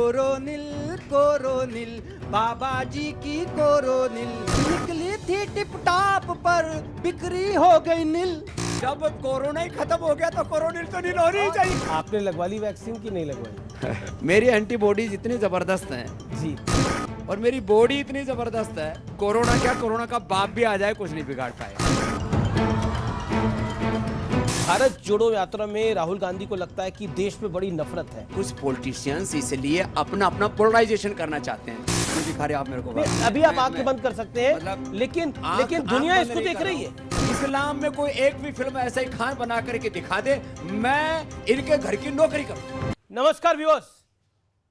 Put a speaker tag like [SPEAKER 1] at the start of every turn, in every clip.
[SPEAKER 1] कोरोनिल कोरोनिल, बाबा जी की कोरोनिल निकली थी टिप टाप पर बिक्री हो गई नील। जब कोरोना ही खत्म हो गया तो कोरोनिल तो नील होनी ही चाहिए।
[SPEAKER 2] आपने लगवा ली वैक्सीन की नहीं लगवाई?
[SPEAKER 1] मेरी एंटीबॉडीज इतनी जबरदस्त हैं
[SPEAKER 2] जी,
[SPEAKER 1] और मेरी बॉडी इतनी जबरदस्त है, कोरोना क्या, कोरोना का बाप भी आ जाए कुछ नहीं बिगाड़ पाएगा।
[SPEAKER 2] भारत जोड़ो यात्रा में राहुल गांधी को लगता है कि देश में बड़ी नफरत है।
[SPEAKER 1] कुछ पॉलिटिशियंस इसलिए अपना अपना पोलराइजेशन करना चाहते हैं। क्यों दिखा रहे आप मेरे को?
[SPEAKER 2] अभी आप आंखें बंद कर सकते हैं,
[SPEAKER 1] मतलब
[SPEAKER 2] लेकिन
[SPEAKER 1] आंख
[SPEAKER 2] दुनिया
[SPEAKER 1] बंद
[SPEAKER 2] इसको
[SPEAKER 1] नहीं
[SPEAKER 2] देख
[SPEAKER 1] कर
[SPEAKER 2] रही
[SPEAKER 1] रहा
[SPEAKER 2] है।
[SPEAKER 1] हूं। इस्लाम में कोई एक भी फिल्म ऐसा ही खान बना करके दिखा दे, मैं इनके घर की नौकरी करूं।
[SPEAKER 2] नमस्कार व्यूअर्स,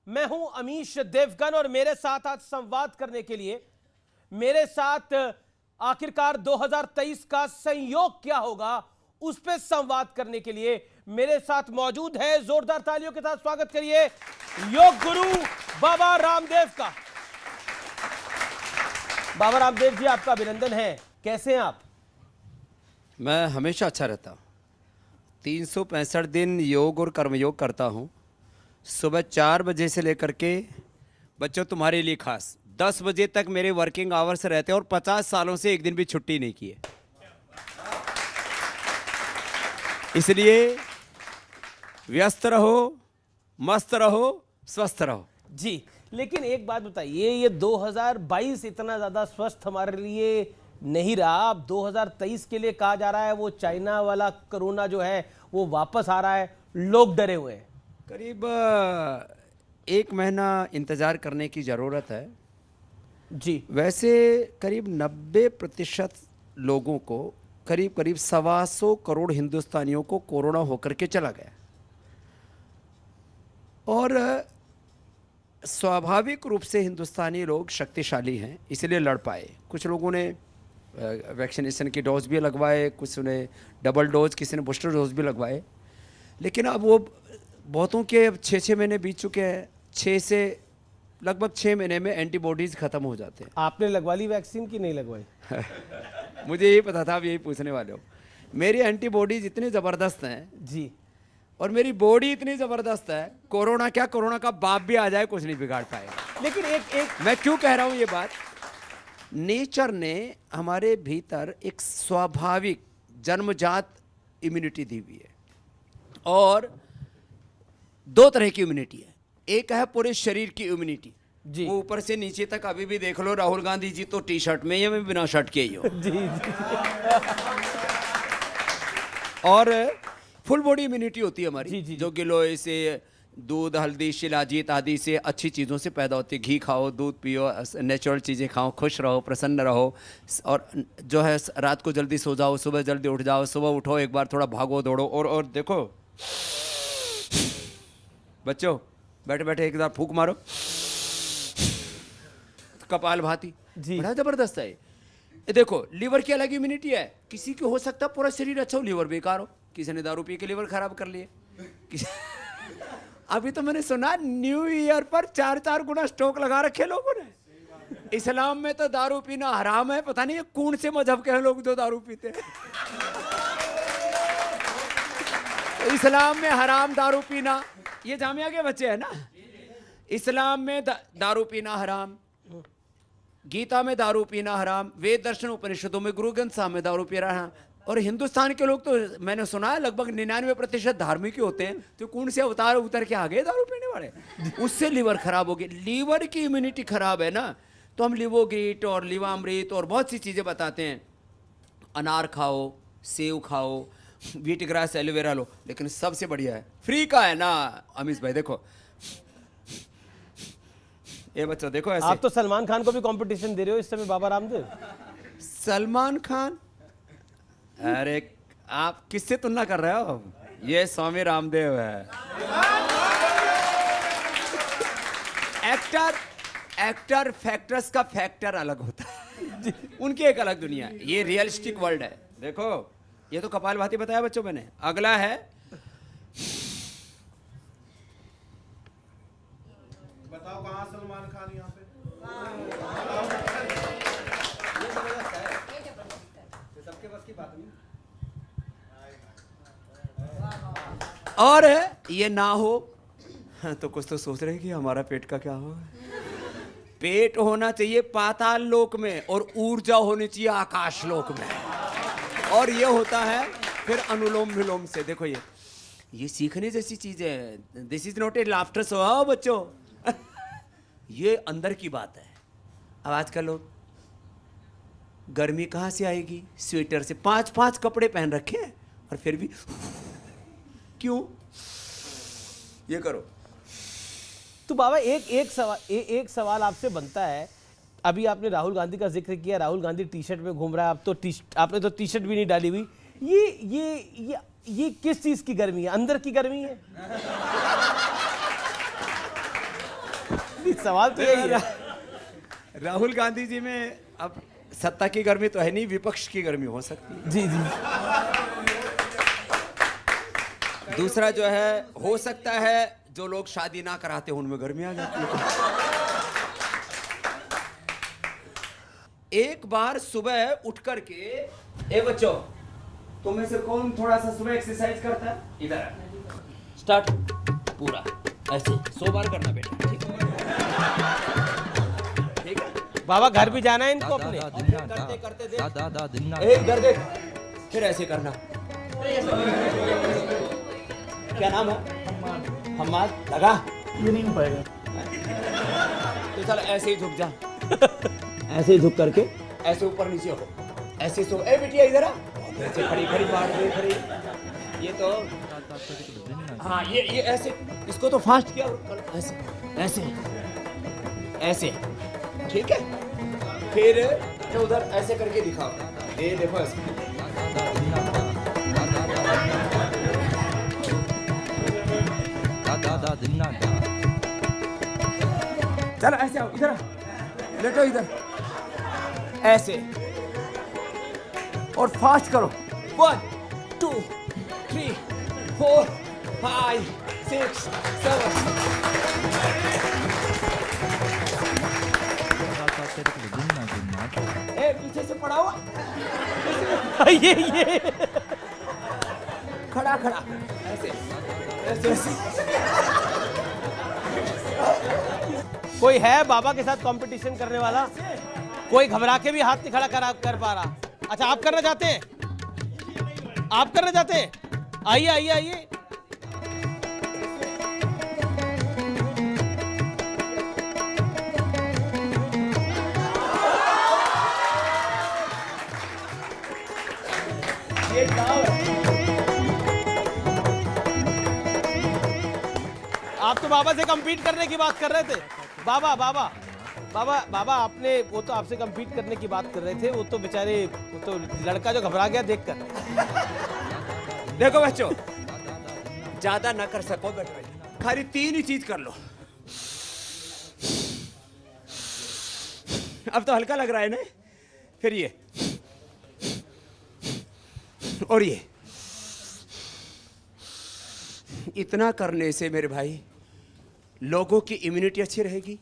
[SPEAKER 2] मैं हूं अमीश देवगन और मेरे साथ आज संवाद करने के लिए, मेरे साथ आखिरकार 2023 का संयोग क्या होगा उस पर संवाद करने के लिए मेरे साथ मौजूद है। जोरदार तालियों के साथ स्वागत करिए योग गुरु बाबा रामदेव का। बाबा रामदेव जी, आपका अभिनंदन है। कैसे हैं आप?
[SPEAKER 1] मैं हमेशा अच्छा रहता हूँ। 365 दिन योग और कर्मयोग करता हूँ। सुबह 4 बजे से लेकर के, बच्चों तुम्हारे लिए खास 10 बजे तक मेरे वर्किंग आवर्स रहते हैं और 50 सालों से एक दिन भी छुट्टी नहीं की है। इसलिए व्यस्त रहो, मस्त रहो, स्वस्थ रहो।
[SPEAKER 2] जी, लेकिन एक बात बताइए, ये 2022 इतना ज्यादा स्वस्थ हमारे लिए नहीं रहा। अब 2023 के लिए कहा जा रहा है वो चाइना वाला कोरोना जो है वो वापस आ रहा है, लोग डरे हुए हैं।
[SPEAKER 1] करीब 1 महीना इंतजार करने की जरूरत है।
[SPEAKER 2] जी,
[SPEAKER 1] वैसे करीब 90% लोगों को, करीब 125 करोड़ हिंदुस्तानियों को कोरोना होकर के चला गया और स्वाभाविक रूप से हिंदुस्तानी लोग शक्तिशाली हैं, इसलिए लड़ पाए। कुछ लोगों ने वैक्सीनेशन की डोज भी लगवाए, कुछ ने डबल डोज, किसी ने बूस्टर डोज भी लगवाए। लेकिन अब वो बहुतों के अब 6-6 महीने बीत चुके हैं। 6 से लगभग 6 महीने में एंटीबॉडीज खत्म हो जाते हैं।
[SPEAKER 2] आपने लगवा ली वैक्सीन की नहीं लगवाई?
[SPEAKER 1] मुझे यही पता था आप यही पूछने वाले हो। मेरी एंटीबॉडीज इतनी ज़बरदस्त हैं
[SPEAKER 2] जी,
[SPEAKER 1] और मेरी बॉडी इतनी ज़बरदस्त है, कोरोना क्या, कोरोना का बाप भी आ जाए कुछ नहीं बिगाड़ पाएगा।
[SPEAKER 2] लेकिन एक
[SPEAKER 1] मैं क्यों कह रहा हूँ ये बात? नेचर ने हमारे भीतर एक स्वाभाविक जन्मजात इम्यूनिटी दी हुई है और 2 तरह की इम्यूनिटी है। एक है पूरे शरीर की इम्यूनिटी,
[SPEAKER 2] जी,
[SPEAKER 1] वो ऊपर से नीचे तक। अभी भी देख लो, राहुल गांधी जी तो टी शर्ट में, या मैं बिना शर्ट के ही हूँ।
[SPEAKER 2] जी, जी।
[SPEAKER 1] और फुल बॉडी इम्यूनिटी होती है हमारी,
[SPEAKER 2] जी, जी,
[SPEAKER 1] जो गिलोय से, दूध, हल्दी, शिलाजीत आदि से अच्छी चीज़ों से पैदा होती है। घी खाओ, दूध पियो, नेचुरल चीज़ें खाओ, खुश रहो, प्रसन्न रहो। और जो है रात को जल्दी सो जाओ, सुबह जल्दी उठ जाओ, सुबह उठो, एक बार थोड़ा भागो दौड़ो। और देखो बच्चों, बैठे बैठे एक बार फूंक मारो, कपाल भाती, बड़ा जबरदस्त है ये। देखो, लीवर की अलग इम्यूनिटी है। किसी को हो सकता है पूरा शरीर अच्छा हो, लीवर बेकार हो। किसी ने दारू पी के लीवर खराब कर लिए। अभी तो मैंने सुना न्यू ईयर पर 4-4 गुना स्टॉक लगा रखे लोगों ने। इस्लाम में तो दारू पीना हराम है। पता नहीं ये कौन से मजहब के हैं लोग जो दारू पीते हैं। इस्लाम में हराम दारू पीना। ये जामिया के बच्चे हैं ना। इस्लाम में दारू पीना हराम, गीता में दारू पीना हराम, वेद दर्शन उपनिषदों में, गुरु ग्रंथ साहब में दारू पी रहा है। और हिंदुस्तान के लोग तो मैंने सुना है लगभग 99% धार्मिक ही होते हैं। तो कौन से अवतार उतर के आ गए दारू पीने वाले, उससे लीवर खराब हो गई। लीवर की इम्यूनिटी खराब है ना, तो हम लिवोग्रीट और लिवामृत और बहुत सी चीज़ें बताते हैं। अनार खाओ, सेव खाओ, व्हीट ग्रास, एलोवेरा लो। लेकिन सबसे बढ़िया है, फ्री का है ना अमीश भाई। देखो ये बच्चों, देखो ऐसे।
[SPEAKER 2] आप तो सलमान खान को भी कंपटीशन दे रहे हो इस समय, बाबा रामदेव।
[SPEAKER 1] सलमान खान? अरे आप किससे तुलना कर रहे हो? ये स्वामी रामदेव है। एक्टर फैक्टर्स का फैक्टर अलग होता है। उनकी एक अलग दुनिया है, ये रियलिस्टिक वर्ल्ड है। देखो, ये तो कपालभाति बताया बच्चों मैंने। अगला है,
[SPEAKER 3] बताओ कहाँ सलमान खान यहाँ पे? सबके बस की बात नहीं।
[SPEAKER 1] और ये ना हो हाँ, तो कुछ तो सोच रहे हैं कि हमारा पेट का क्या होगा। पेट होना चाहिए पाताल लोक में और ऊर्जा होनी चाहिए आकाश लोक में, और ये होता है फिर अनुलोम विलोम से। देखो ये सीखने जैसी चीज है। This is not a laughter show बच्चों। ये अंदर की बात है। अब आजकल लोग गर्मी कहाँ से आएगी, स्वेटर से 5-5 कपड़े पहन रखे हैं और फिर भी क्यों। ये करो।
[SPEAKER 2] तो बाबा एक सवाल आपसे बनता है। अभी आपने राहुल गांधी का जिक्र किया, राहुल गांधी टी शर्ट में घूम रहा है। आपने तो टी शर्ट भी नहीं डाली हुई। ये किस चीज की गर्मी है? अंदर की गर्मी है? सवाल तो यही है।
[SPEAKER 1] राहुल गांधी जी में अब सत्ता की गर्मी तो है नहीं, विपक्ष की गर्मी हो सकती है।
[SPEAKER 2] जी जी।
[SPEAKER 1] दूसरा जो है, हो सकता है जो लोग शादी ना कराते उनमें गर्मी आ जाती है। एक बार सुबह उठ करके, ए बच्चों तुम में से कौन थोड़ा सा सुबह एक्सरसाइज करता है? इधर स्टार्ट। पूरा ऐसे 100 बार करना बेटा, ठीक है? ठीक है
[SPEAKER 2] बाबा, घर भी जाना है इनको अपने।
[SPEAKER 1] करते करते देख, इधर देख, फिर ऐसे करना। क्या नाम है? हम्माद। लगा?
[SPEAKER 4] ये नहीं हो पाएगा।
[SPEAKER 1] तो चल ऐसे ही झुक जा। ऐसे ही झुक करके ऐसे ऊपर नीचे हो, ऐसे सो। ए बिटिया इधर आ। ऐसे खड़ी खड़ी बात दे खड़ी। ये तो हाँ, ये ऐसे, इसको तो फास्ट किया। ऐसे ऐसे ऐसे, ठीक है? फिर तो उधर ऐसे करके दिखाओ। ये देखो ऐसे। चलो ऐसे आओ, इधर लेटो, इधर ऐसे, और फास्ट करो। 1 2 3 4 5 6 7। ए पीछे से पड़ा हुआ।
[SPEAKER 2] ये
[SPEAKER 1] खड़ा खड़ा ऐसे ऐसे ऐसे।
[SPEAKER 2] कोई है बाबा के साथ कंपटीशन करने वाला? कोई घबरा के भी हाथ नहीं खड़ा कर पा रहा। अच्छा, आप करना चाहते हैं? आप करना चाहते हैं? आइए आइए आइए।
[SPEAKER 1] ये दाव है।
[SPEAKER 2] आप तो बाबा से compete करने की बात कर रहे थे। बाबा आपने, वो तो आपसे compete करने की बात कर रहे थे। वो तो बेचारे, वो तो लड़का जो घबरा गया देखकर।
[SPEAKER 1] देखो बच्चों, ज्यादा ना कर सको बेटा, खाली 3 ही चीज कर लो। अब तो हल्का लग रहा है ना? फिर ये और ये। इतना करने से मेरे भाई लोगों की इम्यूनिटी अच्छी रहेगी,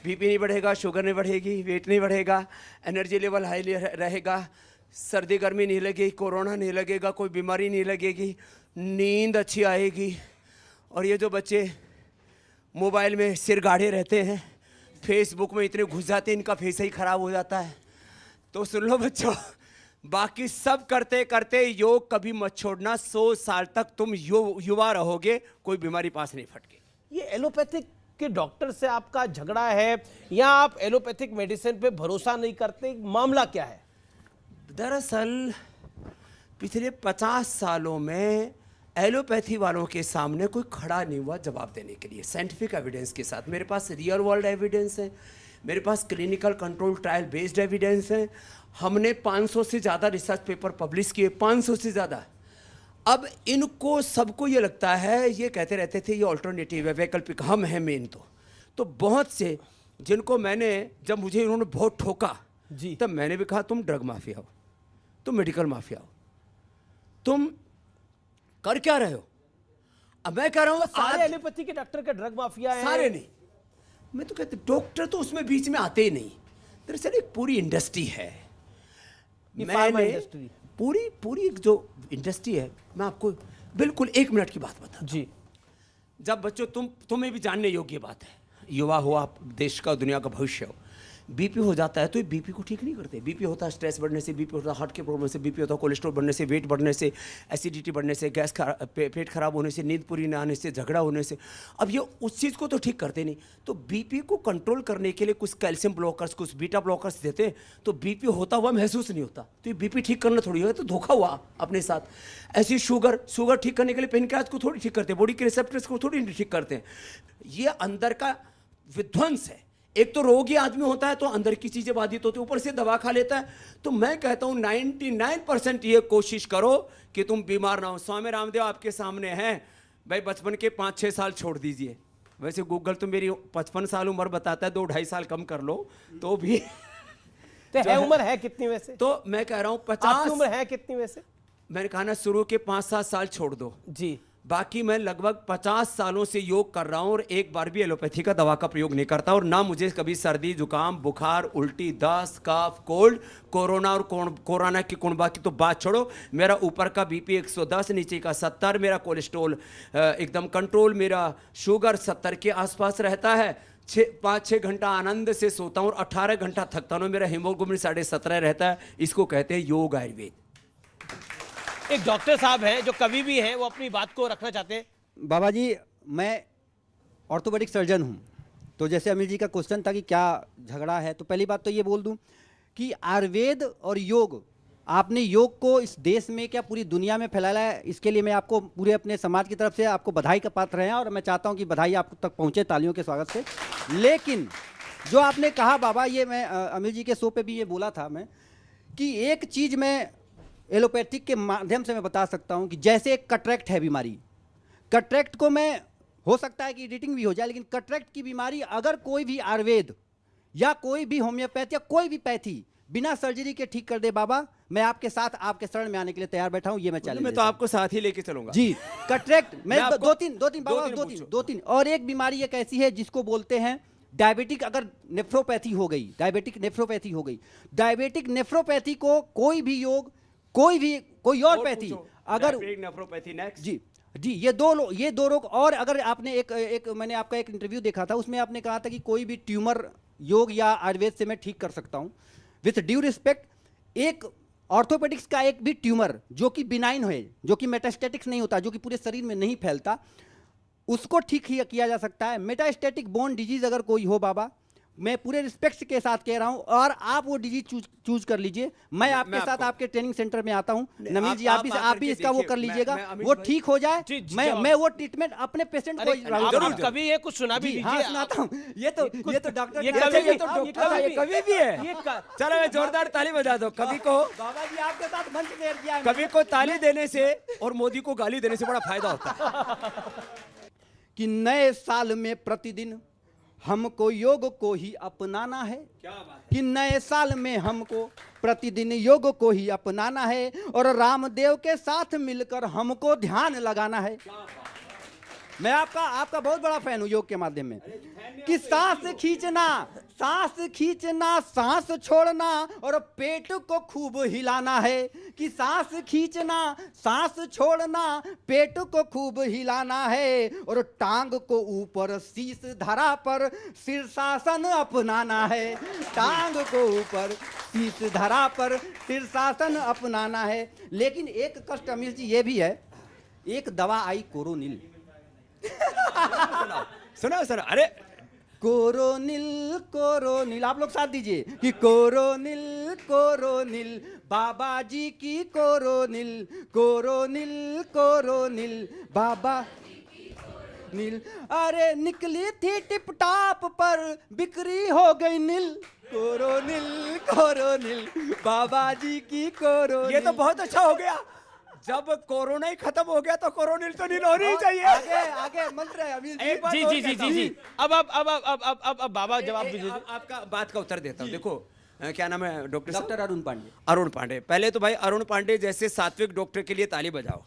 [SPEAKER 1] बीपी नहीं बढ़ेगा, शुगर नहीं बढ़ेगी, वेट नहीं बढ़ेगा, एनर्जी लेवल हाई रहेगा, सर्दी गर्मी नहीं लगेगी, कोरोना नहीं लगेगा, कोई बीमारी नहीं लगेगी, नींद अच्छी आएगी। और ये जो बच्चे मोबाइल में सिर गाढ़े रहते हैं, फेसबुक में इतने घुस जाते हैं, इनका फेस ही खराब हो जाता है। तो सुन लो बच्चों, बाकी सब करते करते योग कभी मत छोड़ना। 100 साल तक तुम युवा रहोगे, कोई बीमारी पास नहीं फटकेगी।
[SPEAKER 2] ये एलोपैथिक के डॉक्टर से आपका झगड़ा है या आप एलोपैथिक मेडिसिन पे भरोसा नहीं करते? मामला क्या है?
[SPEAKER 1] दरअसल पिछले 50 सालों में एलोपैथी वालों के सामने कोई खड़ा नहीं हुआ जवाब देने के लिए साइंटिफिक एविडेंस के साथ। मेरे पास रियल वर्ल्ड एविडेंस है, मेरे पास clinical control trial based evidence है। हमने 500 से ज़्यादा रिसर्च पेपर पब्लिश किए, 500 से ज़्यादा। अब इनको सबको ये लगता है, ये कहते रहते थे ये ऑल्टरनेटिव है, वैकल्पिक, हम हैं मेन। तो बहुत से जिनको मैंने, जब मुझे इन्होंने बहुत ठोका
[SPEAKER 2] जी,
[SPEAKER 1] तब मैंने भी कहा तुम ड्रग माफिया हो, तुम मेडिकल माफिया हो, तुम कर क्या रहे हो? अब मैं कह रहा हूँ
[SPEAKER 2] सारे एलोपैथी के डॉक्टर के ड्रग माफिया हैं।
[SPEAKER 1] सारे नहीं, मैं तो कहते डॉक्टर तो उसमें बीच में आते ही नहीं। दरअसल एक पूरी इंडस्ट्री है।
[SPEAKER 2] इंडस्ट्री
[SPEAKER 1] पूरी जो इंडस्ट्री है, मैं आपको बिल्कुल 1 मिनट की बात बता।
[SPEAKER 2] जी,
[SPEAKER 1] जब बच्चों तुम्हें भी जानने योग्य बात है, युवा हो आप, देश का दुनिया का भविष्य हो, बीपी हो जाता है तो ये बीपी को ठीक नहीं करते। बीपी होता है स्ट्रेस बढ़ने से, बीपी होता है हार्ट के प्रॉब्लम से, बीपी होता है कोलेस्ट्रॉल बढ़ने से, वेट बढ़ने से, एसिडिटी बढ़ने से, पेट खराब होने से, नींद पूरी ना आने से, झगड़ा होने से। अब ये उस चीज़ को तो ठीक करते नहीं। तो बीपी को कंट्रोल करने के लिए कुछ कैल्शियम ब्लॉकर्स, कुछ बीटा ब्लॉकर्स देते हैं, तो बीपी होता हुआ महसूस नहीं होता। तो ये बीपी ठीक करना थोड़ी है, तो धोखा हुआ अपने साथ। ऐसी शुगर ठीक करने के लिए पेनक्रियाज को थोड़ी ठीक करते हैं, बॉडी के रिसेप्टर्स को थोड़ी ठीक करते हैं। ये अंदर का विध्वंस है। एक तो रोगी आदमी होता है तो अंदर की चीजें बाधित होती है, ऊपर से दवा खा लेता है। तो मैं कहता हूं 99% ये कोशिश करो कि तुम बीमार ना हो। स्वामी रामदेव आपके सामने हैं भाई, बचपन के 5-6 साल छोड़ दीजिए। वैसे गूगल तो मेरी 55 साल उम्र बताता है, 2-2.5 साल कम कर लो तो भी
[SPEAKER 2] तो है उम्र है कितनी वैसे?
[SPEAKER 1] तो मैं कह रहा हूं
[SPEAKER 2] आपकी
[SPEAKER 1] 50
[SPEAKER 2] उम्र है कितनी वैसे?
[SPEAKER 1] मैंने कहा ना, शुरू के 5-7 साल छोड़ दो
[SPEAKER 2] जी।
[SPEAKER 1] बाकी मैं लगभग 50 सालों से योग कर रहा हूं और एक बार भी एलोपैथी का दवा का प्रयोग नहीं करता। और ना मुझे कभी सर्दी, जुकाम, बुखार, उल्टी, दस्त, कफ, कोल्ड, कोरोना और कोरोना की कुणबा की तो बात छोड़ो। मेरा ऊपर का बीपी 110, नीचे का 70, मेरा कोलेस्ट्रॉल एकदम कंट्रोल, मेरा शुगर 70 के आसपास रहता है। 5-6 घंटा आनंद से सोता हूँ और 18 घंटा थकता हूँ। मेरा हीमोग्लोबिन 17.5 रहता है। इसको कहते हैं योग आयुर्वेद।
[SPEAKER 2] एक डॉक्टर साहब हैं जो कभी भी हैं, वो अपनी बात को रखना चाहते हैं।
[SPEAKER 4] बाबा जी, मैं ऑर्थोपेडिक सर्जन हूँ। तो जैसे अमित जी का क्वेश्चन था कि क्या झगड़ा है, तो पहली बात तो ये बोल दूं कि आयुर्वेद और योग, आपने योग को इस देश में क्या पूरी दुनिया में फैलाया है, इसके लिए मैं आपको पूरे अपने समाज की तरफ से आपको बधाई का पात्र हैं और मैं चाहता हूँ कि बधाई आप तक पहुँचे तालियों के स्वागत से। लेकिन जो आपने कहा बाबा, ये मैं अमित जी के शो पे भी ये बोला था मैं कि एक चीज़ मैं एलोपैथिक के माध्यम से मैं बता सकता हूं कि जैसे एक कटरैक्ट है बीमारी, कटरैक्ट को मैं, हो सकता है कि एडिटिंग भी हो जाए, लेकिन कटरैक्ट की बीमारी अगर कोई भी आयुर्वेद या कोई भी होम्योपैथ या कोई भी पैथी बिना सर्जरी के ठीक कर दे बाबा, मैं आपके साथ आपके शरण में आने के लिए तैयार बैठा हूं। ये मैं चैलेंज,
[SPEAKER 1] मैं तो आपको साथ ही लेके चलूंगा
[SPEAKER 4] जी। कटरैक्ट मैं
[SPEAKER 1] आपको-
[SPEAKER 4] दो तीन और एक बीमारी एक ऐसी है जिसको बोलते हैं डायबिटिक, अगर नेफ्रोपैथी हो गई, डायबिटिक नेफ्रोपैथी हो गई। डायबिटिक नेफ्रोपैथी को कोई भी योग, कोई और पैथी, अगर
[SPEAKER 1] नेफ्रोपैथी नेक्स्ट
[SPEAKER 4] जी ये दो रोग। और अगर आपने एक मैंने आपका एक इंटरव्यू देखा था, उसमें आपने कहा था कि कोई भी ट्यूमर योग या आयुर्वेद से मैं ठीक कर सकता हूं। विथ ड्यू रिस्पेक्ट, एक ऑर्थोपेडिक्स का एक भी ट्यूमर जो कि बिनाइन है, जो कि मेटास्टेटिक्स नहीं होता, जो कि पूरे शरीर में नहीं फैलता, उसको ठीक किया जा सकता है। मेटास्टेटिक बोन डिजीज अगर कोई हो बाबा, मैं पूरे रिस्पेक्ट के साथ कह रहा हूं, और आप वो डिजीज चूज कर लीजिए। मैं आपके साथ आपके ट्रेनिंग सेंटर में आता हूं। नमील जी, आप भी इसका वो कर लीजिएगा, वो ठीक हो जाए। मैं वो ट्रीटमेंट अपने पेशेंट को
[SPEAKER 2] आप कभी ये कुछ सुना भी लीजिए।
[SPEAKER 4] हाँ, सुनाता हूं। ये तो डॉक्टर,
[SPEAKER 2] ये
[SPEAKER 1] कभी भी है। चलो मैं जोरदार ताली बजा दो। कभी को
[SPEAKER 4] बाबा जी आपके साथ मंच शेयर किया है।
[SPEAKER 1] कभी को ताली देने से और मोदी को गाली देने से बड़ा फायदा होता है।
[SPEAKER 4] कि नए साल में प्रतिदिन हमको योग को ही अपनाना है। क्या बात है? कि नए साल में हमको प्रतिदिन योग को ही अपनाना है और रामदेव के साथ मिलकर हमको ध्यान लगाना है। मैं आपका बहुत बड़ा फैन हूं योग के माध्यम में। कि सांस खींचना, सांस छोड़ना और पेट को खूब हिलाना है। कि सांस खींचना, सांस छोड़ना, पेट को खूब हिलाना है और टांग को ऊपर शीश धरा पर शीर्षासन अपनाना है। टांग को ऊपर शीश धरा पर शीर्षासन अपनाना है। लेकिन एक कष्ट अमीर जी ये भी है, एक दवा आई कोरोनिल।
[SPEAKER 1] सुना अरे
[SPEAKER 4] कोरोनिल, आप लोग साथ दीजिए कि कोरोनिल बाबा जी की कोरोनिल बाबा नील। अरे निकली थी टिप टॉप पर बिक्री हो गई नील। कोरोनिल बाबा जी की कोरोनिल।
[SPEAKER 1] ये तो बहुत अच्छा हो गया। जब कोरोना ही खत्म हो गया तो कोरोनिल तो नील होनी ही चाहिए।
[SPEAKER 4] आगे मंत्र है अभी।
[SPEAKER 2] जी। अब बाबा जवाब दीजिए।
[SPEAKER 1] आपका बात का उत्तर देता हूँ। देखो क्या नाम है
[SPEAKER 4] डॉक्टर
[SPEAKER 1] अरुण पांडे। पहले तो भाई अरुण पांडे जैसे सात्विक डॉक्टर के लिए ताली बजाओ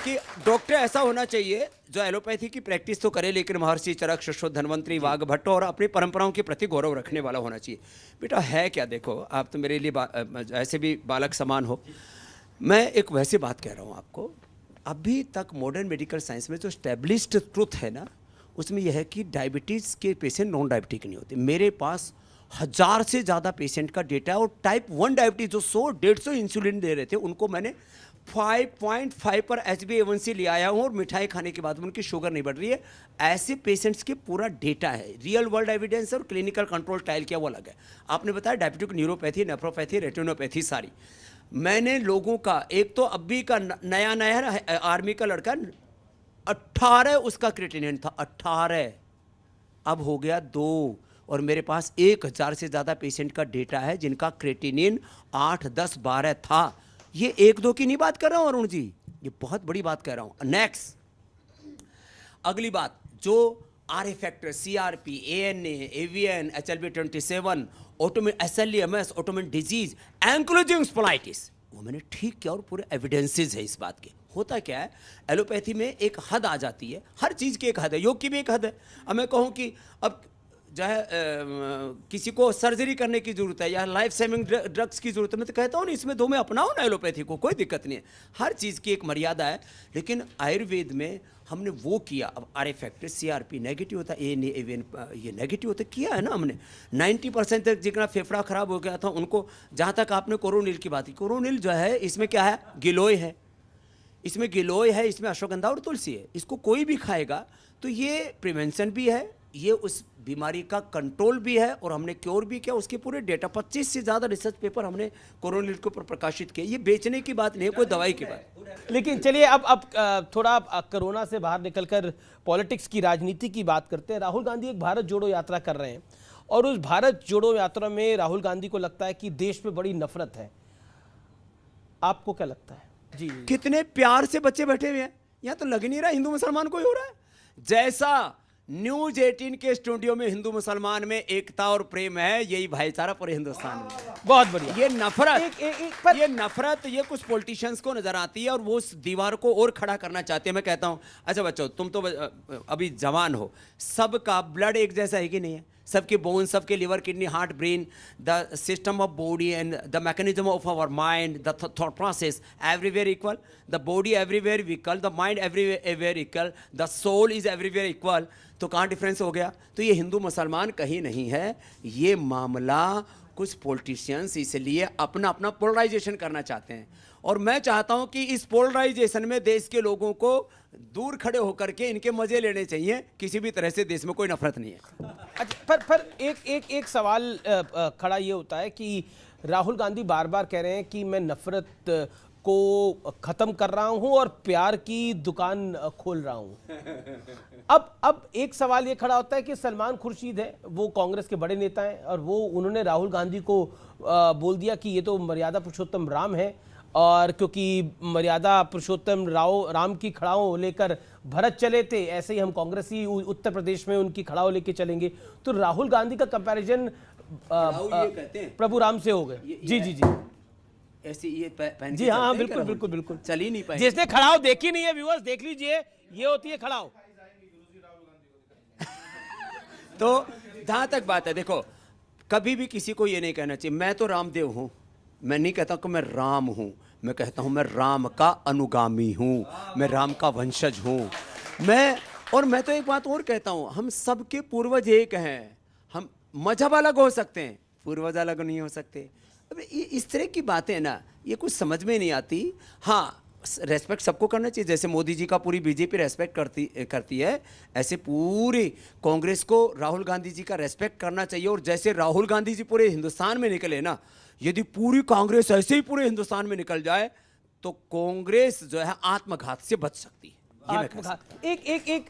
[SPEAKER 1] कि डॉक्टर ऐसा होना चाहिए जो एलोपैथी की प्रैक्टिस तो करे लेकिन महर्षि चरक, शश्वत, धन्वंतरी, वाघभट्ट और अपनी परंपराओं के प्रति गौरव रखने वाला होना चाहिए। बेटा है क्या, देखो आप तो मेरे लिए ऐसे भी बालक समान हो। मैं एक वैसे बात कह रहा हूँ आपको, अभी तक मॉडर्न मेडिकल साइंस में जो स्टैब्लिश्ड ट्रुथ है ना, उसमें यह है कि डायबिटीज़ के पेशेंट नॉन डायबिटिक नहीं होते। मेरे पास 1000 से ज़्यादा पेशेंट का डेटा है, और टाइप 1 डायबिटीज़ जो 100-150 इंसुलिन दे रहे थे, उनको मैंने 5.5 पर HbA1c ले आया हूँ, और मिठाई खाने के बाद उनकी शुगर नहीं बढ़ रही है। ऐसे पेशेंट्स के पूरा डेटा है, रियल वर्ल्ड एविडेंस और क्लिनिकल कंट्रोल ट्रायल किया, वो अलग है। आपने बताया डायबिटिक न्यूरोपैथी, नेफ्रोपैथी, रेटिनोपैथी, सारी मैंने लोगों का, एक तो अभी का नया आर्मी का लड़का 18 उसका क्रिएटिनिन था, 18 अब हो गया 2, और मेरे पास 1000 से ज़्यादा पेशेंट का डेटा है जिनका क्रिएटिनिन 8, 10, 12 था। ये 1-2 की नहीं बात कर रहा हूँ अरुण जी, ये बहुत बड़ी बात कह रहा हूँ। नेक्स्ट, अगली बात, जो R factor, CRP, ANA, AVN, HLB27, SLEMS, autoimmune disease, ankylosing spondylitis, वो मैंने ठीक किया, और पूरे एविडेंसेस है इस बात के। होता क्या है, एलोपैथी में एक हद आ जाती है, हर चीज़ की एक हद है, योग की भी एक हद है। अब मैं कहूँ कि अब जो है किसी को सर्जरी करने की ज़रूरत है या लाइफ सेविंग ड्रग्स की ज़रूरत है, मैं तो कहता हूँ ना, इसमें 2 में अपनाओ ना एलोपैथी को, कोई दिक्कत नहीं है। हर चीज़ की एक मर्यादा है। लेकिन आयुर्वेद में हमने वो किया। अब आर फैक्टर, CRP नेगेटिव होता है, ANA, AVN ये नेगेटिव होता है, किया है ना हमने। 90% तक जितना फेफड़ा खराब हो गया था उनको, जहाँ तक आपने कोरोनिल की बात की, कोरोनिल जो है इसमें क्या है, गिलोय है, इसमें गिलोय है, इसमें अश्वगंधा और तुलसी है। इसको कोई भी खाएगा तो ये प्रिवेंशन भी है, ये उस बीमारी का कंट्रोल भी है, और हमने क्योर भी किया। उसके पूरे डेटा 25 से ज़्यादा रिसर्च पेपर हमने कोरोनिल के ऊपर प्रकाशित किए। ये बेचने की बात नहीं है, कोई दवाई की बात।
[SPEAKER 2] लेकिन चलिए अब थोड़ा कोरोना से बाहर निकलकर पॉलिटिक्स की, राजनीति की बात करते हैं। राहुल गांधी एक भारत जोड़ो यात्रा कर रहे हैं, और उस भारत जोड़ो यात्रा में राहुल गांधी को लगता है कि देश में बड़ी नफरत है। आपको क्या लगता है? जी,
[SPEAKER 1] कितने प्यार से बच्चे बैठे हुए हैं, यहाँ तो लग नहीं रहा हिंदू मुसलमान कोई हो रहा है। जैसा न्यूज 18 के स्टूडियो में हिंदू मुसलमान में एकता और प्रेम है, यही भाईचारा पूरे हिंदुस्तान में।
[SPEAKER 2] बहुत बढ़िया।
[SPEAKER 1] ये नफरत,
[SPEAKER 2] पर
[SPEAKER 1] ये नफरत, ये कुछ पॉलिटिशियंस को नजर आती है, और वो उस दीवार को और खड़ा करना चाहते हैं। मैं कहता हूँ, अच्छा बच्चों, तुम तो अभी जवान हो, सबका ब्लड एक जैसा है कि नहीं है? सबके बोन, सबके liver, kidney, heart, brain, the system of body and the mechanism of our mind, the thought process, everywhere equal, the body everywhere equal, the mind everywhere equal, the soul is everywhere equal. तो कहाँ difference हो गया? तो ये हिंदू मुसलमान कहीं नहीं है, ये मामला कुछ पॉलिटिशियंस इसलिए अपना अपना पोलराइजेशन करना चाहते हैं, और मैं चाहता हूं कि इस पोलराइजेशन में देश के लोगों को दूर खड़े होकर के इनके मजे लेने चाहिए। किसी भी तरह से देश में कोई नफरत नहीं है।
[SPEAKER 2] अच्छा, पर एक सवाल खड़ा ये होता है कि राहुल गांधी बार बार कह रहे हैं कि मैं नफरत को खत्म कर रहा हूं और प्यार की दुकान खोल रहा हूं। अब एक सवाल ये खड़ा होता है कि सलमान खुर्शीद है, वो कांग्रेस के बड़े नेता हैं, और वो उन्होंने राहुल गांधी को बोल दिया कि ये तो मर्यादा पुरुषोत्तम राम है, और क्योंकि मर्यादा पुरुषोत्तम राम की खड़ाओं लेकर भरत चले थे, ऐसे ही हम कांग्रेसी उत्तर प्रदेश में उनकी खड़ाओं लेके चलेंगे। तो राहुल गांधी का कंपैरिजन प्रभु राम से हो गए। जी जी जी,
[SPEAKER 1] ऐसे ये पहन
[SPEAKER 2] जी हाँ, बिल्कुल बिल्कुल बिल्कुल,
[SPEAKER 1] चल ही नहीं पाए।
[SPEAKER 2] जिसने खड़ाओ देखी नहीं है, व्यूअर्स देख लीजिए, ये होती है खड़ाओ।
[SPEAKER 1] तो जहां तक बात है, देखो, कभी भी किसी को ये नहीं कहना चाहिए मैं तो रामदेव हूं। मैं नहीं कहता कि मैं राम हूं, मैं कहता हूं मैं राम का अनुगामी हूं, मैं राम का वंशज हूं। मैं तो एक बात और कहता हूं, हम सबके पूर्वज एक हैं। हम मजहब अलग हो सकते हैं, पूर्वज अलग नहीं हो सकते। अब इस तरह की बातें ना, ये कुछ समझ में नहीं आती। हाँ, रेस्पेक्ट सबको करना चाहिए, जैसे मोदी जी का पूरी बीजेपी रेस्पेक्ट करती है, ऐसे पूरी कांग्रेस को राहुल गांधी जी का रेस्पेक्ट करना चाहिए। और जैसे राहुल गांधी जी पूरे हिंदुस्तान में निकले ना, यदि पूरी कांग्रेस ऐसे ही पूरे हिंदुस्तान में निकल जाए तो कांग्रेस जो है आत्मघात से बच सकती है।
[SPEAKER 2] आत्मघात। एक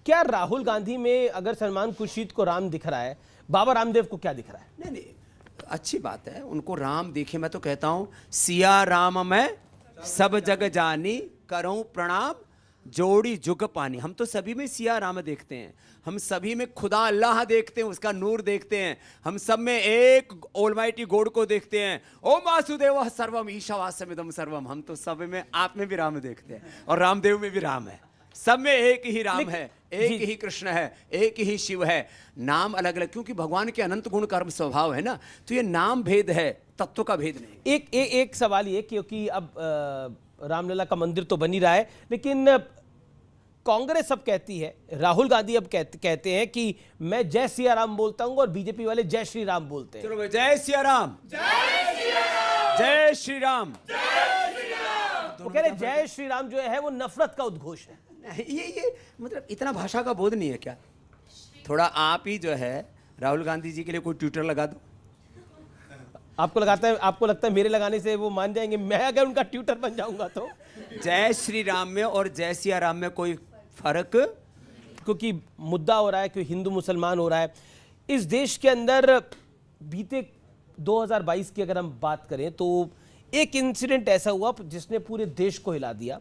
[SPEAKER 2] क्या राहुल गांधी में अगर सलमान खुर्शीद को राम दिख रहा है, बाबा रामदेव को क्या दिख रहा है?
[SPEAKER 1] नहीं, अच्छी बात है, उनको राम दिखे। मैं तो कहता हूं सिया राम मैं सब जग जानी, करूं प्रणाम जोड़ी जुग पानी। हम तो सभी में सिया राम देखते हैं, हम सभी में खुदा अल्लाह देखते हैं, उसका नूर देखते हैं, हम सब में एक ऑलमाइटी गॉड को देखते हैं। ओ वासुदेव सर्वम ईशावास्यमिदं सर्वम। हम तो सब में, आप में भी राम देखते हैं, और रामदेव में भी राम है। सब में एक ही राम है, एक ही कृष्ण है, एक ही शिव है। नाम अलग अलग, क्योंकि भगवान के अनंत गुण कर्म स्वभाव है ना, तो ये नाम भेद है, तत्व का भेद नहीं।
[SPEAKER 2] एक सवाल ये, क्योंकि अब रामलला का मंदिर तो बन ही रहा है, लेकिन कांग्रेस अब कहती है, राहुल गांधी अब कहते हैं कि मैं जय सिया राम बोलता हूं और बीजेपी वाले जय श्री राम बोलते हैं।
[SPEAKER 1] चलो भाई, जय सिया राम, जय श्री राम।
[SPEAKER 2] वो कह रहे जय श्री राम जो है वो नफरत का उद्घोष है।
[SPEAKER 1] ये मतलब इतना भाषा का बोध नहीं है क्या? थोड़ा आप ही जो है राहुल गांधी जी के लिए कोई ट्विटर लगा दो।
[SPEAKER 2] आपको लगता है मेरे लगाने से वो मान जाएंगे? मैं अगर उनका ट्विटर बन जाऊंगा तो।
[SPEAKER 1] जय श्री राम में और जय सिया राम में कोई फर्क?
[SPEAKER 2] क्योंकि मुद्दा हो रहा है, क्योंकि हिंदू मुसलमान हो रहा है इस देश के अंदर। बीते 2022 की अगर हम बात करें तो एक इंसिडेंट ऐसा हुआ जिसने पूरे देश को हिला दिया।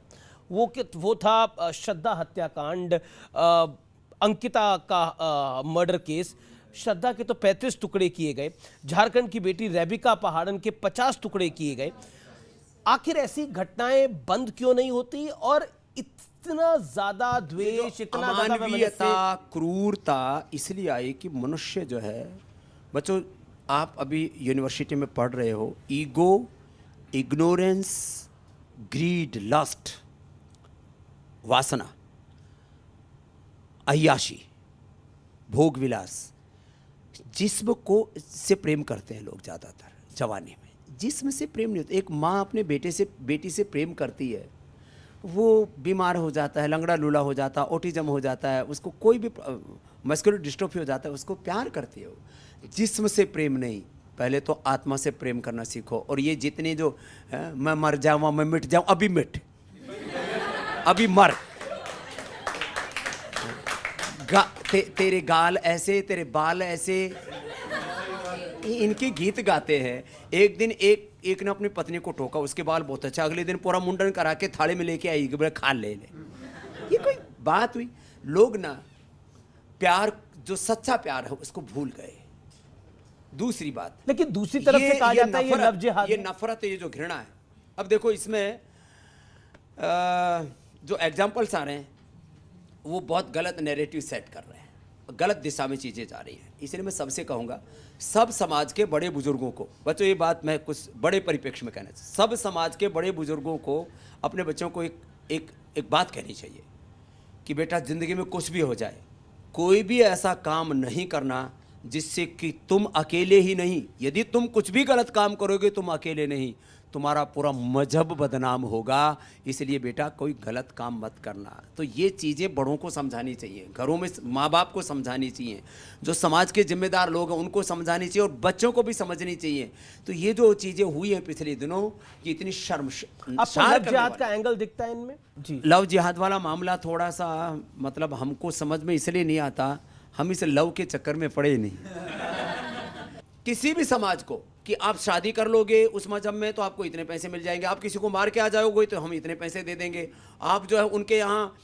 [SPEAKER 2] वो था श्रद्धा हत्याकांड, अंकिता का मर्डर केस। श्रद्धा के तो 35 टुकड़े किए गए, झारखंड की बेटी रेबिका पहाड़न के 50 टुकड़े किए गए। आखिर ऐसी घटनाएं बंद क्यों नहीं होती और इतना ज्यादा द्वेष, इतना ज्यादा
[SPEAKER 1] अमानवीयता, क्रूरता इसलिए आई कि मनुष्य जो है, बच्चों आप अभी यूनिवर्सिटी में पढ़ रहे हो, ईगो, इग्नोरेंस, ग्रीड, लस्ट, वासना, अय्याशी, भोग विलास, जिस्म को से प्रेम करते हैं लोग ज़्यादातर जवानी में। जिस्म से प्रेम नहीं होता। एक माँ अपने बेटी से प्रेम करती है, वो बीमार हो जाता है, लंगड़ा लूला हो जाता है, ऑटिज्म हो जाता है, उसको कोई भी मस्कुलर डिस्ट्रोफी हो जाता है, उसको प्यार करती है वो। जिस्म से प्रेम नहीं, पहले तो आत्मा से प्रेम करना सीखो। और ये जितने जो मैं मर जाऊँ, मैं मिट जाऊँ, अभी मिट, अभी मर, तेरे गाल ऐसे, तेरे बाल ऐसे, इनके गीत गाते हैं। एक दिन एक ने अपनी पत्नी को टोका, उसके बाल बहुत अच्छा, अगले दिन पूरा मुंडन करा के थाली में लेके आई, बोले खा ले। ये कोई बात हुई? लोग ना प्यार, जो सच्चा प्यार है उसको भूल गए। दूसरी बात,
[SPEAKER 2] लेकिन दूसरी तरफ से कहा जाता है ये लव जिहाद,
[SPEAKER 1] ये नफरत है, ये जो घृणा है। अब देखो इसमें जो एग्जाम्पल्स आ रहे हैं वो बहुत गलत नैरेटिव सेट कर रहे हैं, गलत दिशा में चीज़ें जा रही हैं। इसलिए मैं सबसे कहूँगा, सब समाज के बड़े बुजुर्गों को, बच्चों ये बात मैं कुछ बड़े परिप्रेक्ष्य में कहना चाहिए, सब समाज के बड़े बुजुर्गों को अपने बच्चों को एक बात कहनी चाहिए कि बेटा ज़िंदगी में कुछ भी हो जाए, कोई भी ऐसा काम नहीं करना जिससे कि तुम अकेले ही नहीं, यदि तुम कुछ भी गलत काम करोगे तुम अकेले नहीं, तुम्हारा पूरा मजहब बदनाम होगा। इसलिए बेटा कोई गलत काम मत करना। तो ये चीज़ें बड़ों को समझानी चाहिए, घरों में माँ बाप को समझानी चाहिए, जो समाज के जिम्मेदार लोग हैं उनको समझानी चाहिए और बच्चों को भी समझनी चाहिए। तो ये जो चीज़ें हुई हैं पिछले दिनों, ये इतनी
[SPEAKER 2] शर्मसार लव जिहाद का एंगल दिखता है इनमें जी।
[SPEAKER 1] लव जिहाद वाला मामला थोड़ा सा मतलब हमको समझ में इसलिए नहीं आता, हम इस लव के चक्कर में पड़े नहीं। किसी भी समाज को कि आप शादी कर लोगे उस मजहब में तो आपको इतने पैसे मिल जाएंगे, आप किसी को मार के आ जाओगे तो हम इतने पैसे दे देंगे, आप जो है उनके यहाँ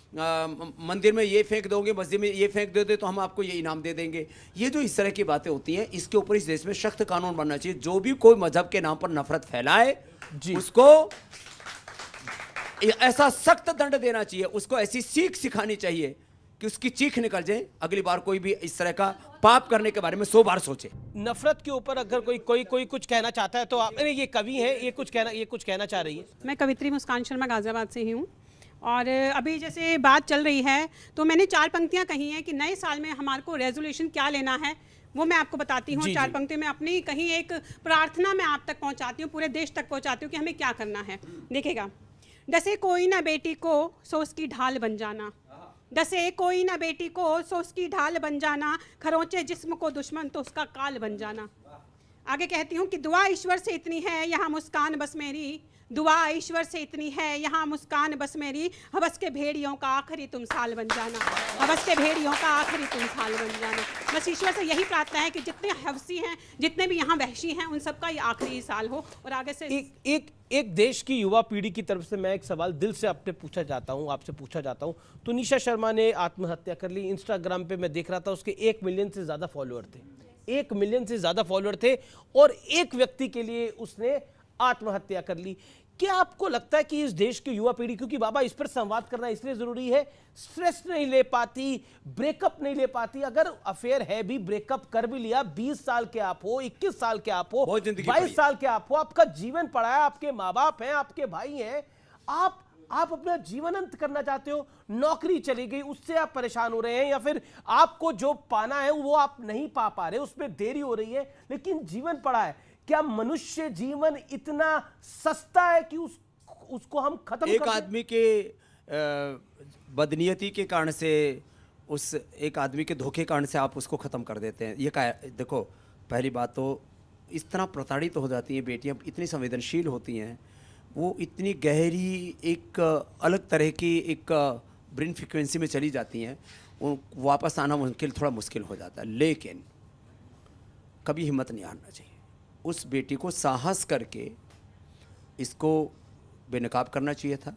[SPEAKER 1] मंदिर में ये फेंक दोगे, मस्जिद में ये फेंक दोगे तो हम आपको ये इनाम दे देंगे। ये जो इस तरह की बातें होती हैं, इसके ऊपर इस देश में सख्त कानून बनना चाहिए। जो भी कोई मजहब के नाम पर नफरत फैलाए उसको ऐसा सख्त दंड देना चाहिए, उसको ऐसी सीख सिखानी चाहिए कि उसकी चीख निकल जाए, अगली बार कोई भी इस तरह का पाप करने के बारे में 100 बार सोचे।
[SPEAKER 2] नफरत के ऊपर अगर कोई कुछ कहना चाहता है तो आप, ये कवि है, ये कुछ कहना चाह रही है।
[SPEAKER 5] मैं कवित्री मुस्कान शर्मा गाजियाबाद से ही हूँ और अभी जैसे बात चल रही है तो मैंने 4 पंक्तियाँ कही हैं कि नए साल में हमारे को रेजोल्यूशन क्या लेना है वो मैं आपको बताती हूँ। 4 पंक्तियों में अपनी कहीं एक प्रार्थना मैं आप तक पहुँचाती हूँ, पूरे देश तक पहुँचाती हूँ कि हमें क्या करना है। देखिएगा, डसे कोई ना बेटी को सो उसकी ढाल बन जाना, डसे कोई ना बेटी को सो उसकी ढाल बन जाना, खरोंचे जिस्म को दुश्मन तो उसका काल बन जाना। आगे कहती हूँ कि दुआ ईश्वर से इतनी है यहाँ मुस्कान बस मेरी, दुआ ईश्वर से इतनी है यहाँ मुस्कान बस मेरी, हवस के भेड़ियों का आखिरी तुम साल बन जाना, हवस के भेड़ियों का आखिरी तुम साल बन जाना। बस ईश्वर से यही प्रार्थना है कि जितने हवसी हैं, जितने भी यहाँ वहशी हैं, उन सबका ये आखिरी साल हो। और आगे से
[SPEAKER 2] एक देश की युवा पीढ़ी की तरफ से मैं एक सवाल दिल से आपसे पूछा जाता हूँ। तो निशा शर्मा ने आत्महत्या कर ली। इंस्टाग्राम पे मैं देख रहा था उसके 1 मिलियन से ज़्यादा फॉलोअर थे, 1 मिलियन से ज़्यादा फॉलोअर थे और एक व्यक्ति के लिए उसने आत्महत्या कर ली। क्या आपको लगता है कि इस देश की युवा पीढ़ी, क्योंकि बाबा इस पर संवाद करना इसलिए जरूरी है, स्ट्रेस नहीं ले पाती, ब्रेकअप नहीं ले पाती, अगर अफेयर है भी, ब्रेकअप कर भी लिया, 20 साल के आप हो, 21 साल के आप हो, 22 साल के आप हो, आपका जीवन पड़ा है, आपके माँ बाप हैं, आपके भाई हैं, आप अपना जीवन अंत करना चाहते हो, नौकरी चली गई उससे आप परेशान हो रहे हैं, या फिर आपको जो पाना है वो आप नहीं पा रहे, उसमें देरी हो रही है, लेकिन जीवन पड़ा है। क्या मनुष्य जीवन इतना सस्ता है कि उसको हम खत्म
[SPEAKER 1] एक
[SPEAKER 2] कर दें?
[SPEAKER 1] आदमी के बदनीयती के कारण से, उस एक आदमी के धोखे के कारण से आप उसको ख़त्म कर देते हैं। ये क्या देखो, पहली बात तो इस तरह प्रताड़ित तो हो जाती हैं बेटियां, इतनी संवेदनशील होती हैं, वो इतनी गहरी एक अलग तरह की एक ब्रेन फ्रिक्वेंसी में चली जाती हैं, उन वापस आना उनके लिए थोड़ा मुश्किल हो जाता है। लेकिन कभी हिम्मत नहीं हारना चाहिए। उस बेटी को साहस करके इसको बेनकाब करना चाहिए था,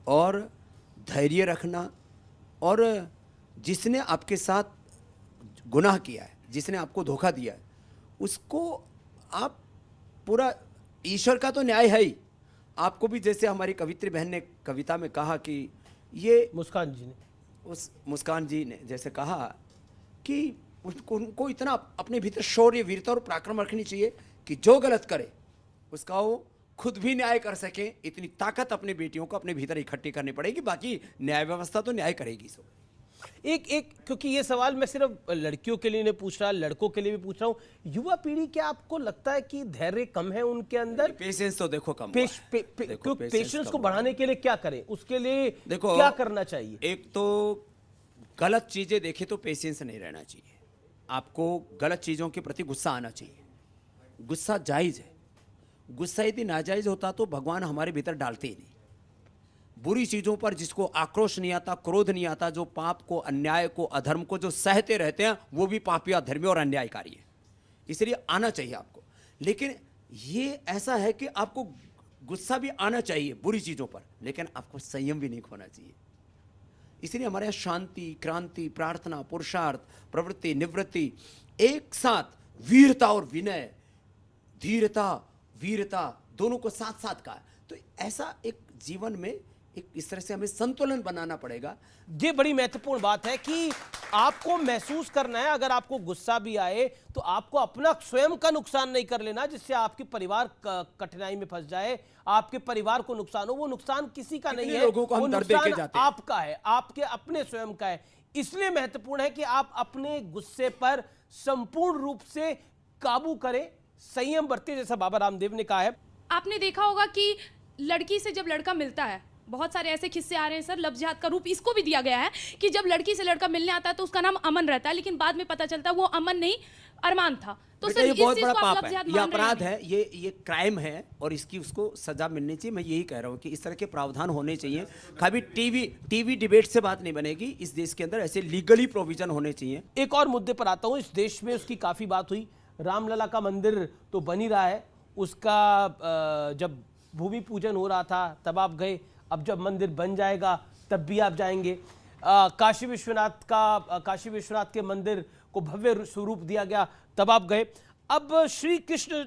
[SPEAKER 1] और धैर्य रखना, और जिसने आपके साथ गुनाह किया है, जिसने आपको धोखा दिया है, उसको आप पूरा, ईश्वर का तो न्याय है ही, आपको भी, जैसे हमारी कवित्री बहन ने कविता में कहा कि ये
[SPEAKER 2] मुस्कान जी ने,
[SPEAKER 1] उस मुस्कान जी ने जैसे कहा कि उनको इतना अपने भीतर शौर्य, वीरता और पराक्रम रखनी चाहिए कि जो गलत करे उसका वो खुद भी न्याय कर सके। इतनी ताकत अपनी बेटियों को अपने भीतर इकट्ठी करनी पड़ेगी, बाकी न्याय व्यवस्था तो न्याय करेगी। सो
[SPEAKER 2] क्योंकि ये सवाल मैं सिर्फ लड़कियों के लिए नहीं पूछ रहा, लड़कों के लिए भी पूछ रहा हूँ। युवा पीढ़ी, क्या आपको लगता है कि धैर्य कम है उनके अंदर?
[SPEAKER 1] पेशेंस तो देखो कम हुआ है।
[SPEAKER 2] पेशेंस को बढ़ाने के लिए क्या करें, उसके लिए
[SPEAKER 1] देखो
[SPEAKER 2] क्या करना चाहिए?
[SPEAKER 1] एक तो गलत चीजें देखे तो पेशेंस नहीं रहना चाहिए, आपको गलत चीजों के प्रति गुस्सा आना चाहिए। गुस्सा जायज है, गुस्सा यदि नाजायज होता तो भगवान हमारे भीतर डालते ही नहीं। बुरी चीजों पर जिसको आक्रोश नहीं आता, क्रोध नहीं आता, जो पाप को, अन्याय को, अधर्म को जो सहते रहते हैं, वो भी पापी, अधर्मी और अन्यायकारी है। इसलिए आना चाहिए आपको। लेकिन ये ऐसा है कि आपको गुस्सा भी आना चाहिए बुरी चीजों पर, लेकिन आपको संयम भी नहीं खोना चाहिए। इसलिए हमारे यहाँ शांति, क्रांति, प्रार्थना, पुरुषार्थ, प्रवृत्ति, निवृत्ति, एक साथ वीरता और विनय, धीरता, वीरता दोनों को साथ साथ का है। तो ऐसा एक जीवन में एक इस तरह से हमें संतुलन बनाना पड़ेगा।
[SPEAKER 2] ये बड़ी महत्वपूर्ण बात है कि आपको महसूस करना है, अगर आपको गुस्सा भी आए तो आपको अपना स्वयं का नुकसान नहीं कर लेना, जिससे आपके परिवार कठिनाई में फंस जाए, आपके परिवार को नुकसान हो। वो नुकसान किसी का नहीं है,
[SPEAKER 1] लोगों को हम
[SPEAKER 2] वो
[SPEAKER 1] दर्द देके
[SPEAKER 2] नुकसान
[SPEAKER 1] जाते हैं।
[SPEAKER 2] आपका है, आपके अपने स्वयं का है। इसलिए महत्वपूर्ण है कि आप अपने गुस्से पर संपूर्ण रूप से काबू करें, संयम बरतें, जैसा बाबा रामदेव ने कहा है।
[SPEAKER 6] आपने देखा होगा कि लड़की से जब लड़का मिलता है, बहुत सारे ऐसे किस्से आ रहे हैं सर, लफ्ज़ जिहाद का रूप इसको भी दिया गया है कि जब लड़की से लड़का मिलने आता है तो उसका नाम अमन रहता है, लेकिन बाद में पता चलता है वो अमन नहीं, अरमान था। तो सर
[SPEAKER 1] ये बहुत
[SPEAKER 6] चीज़
[SPEAKER 1] बड़ा
[SPEAKER 6] को आप
[SPEAKER 1] पाप
[SPEAKER 6] लफ्ज़
[SPEAKER 1] है,
[SPEAKER 6] जिहाद
[SPEAKER 1] ये
[SPEAKER 6] मान रहे
[SPEAKER 1] अपराध
[SPEAKER 6] हैं?
[SPEAKER 1] है, ये क्राइम है, और इसकी उसको सजा मिलनी चाहिए। मैं यही कह रहा हूँ कि इस तरह के प्रावधान होने चाहिए। कभी टीवी डिबेट से बात नहीं बनेगी, इस देश के अंदर ऐसे लीगली प्रोविजन होने चाहिए।
[SPEAKER 2] एक और मुद्दे पर आता हूं। इस देश में उसकी काफी बात हुई, रामलला का मंदिर तो बन ही रहा है, उसका जब भूमि पूजन हो रहा था तब आप गए, अब जब मंदिर बन जाएगा तब भी आप जाएंगे। काशी विश्वनाथ के मंदिर को भव्य स्वरूप दिया गया, तब आप गए। अब श्री कृष्ण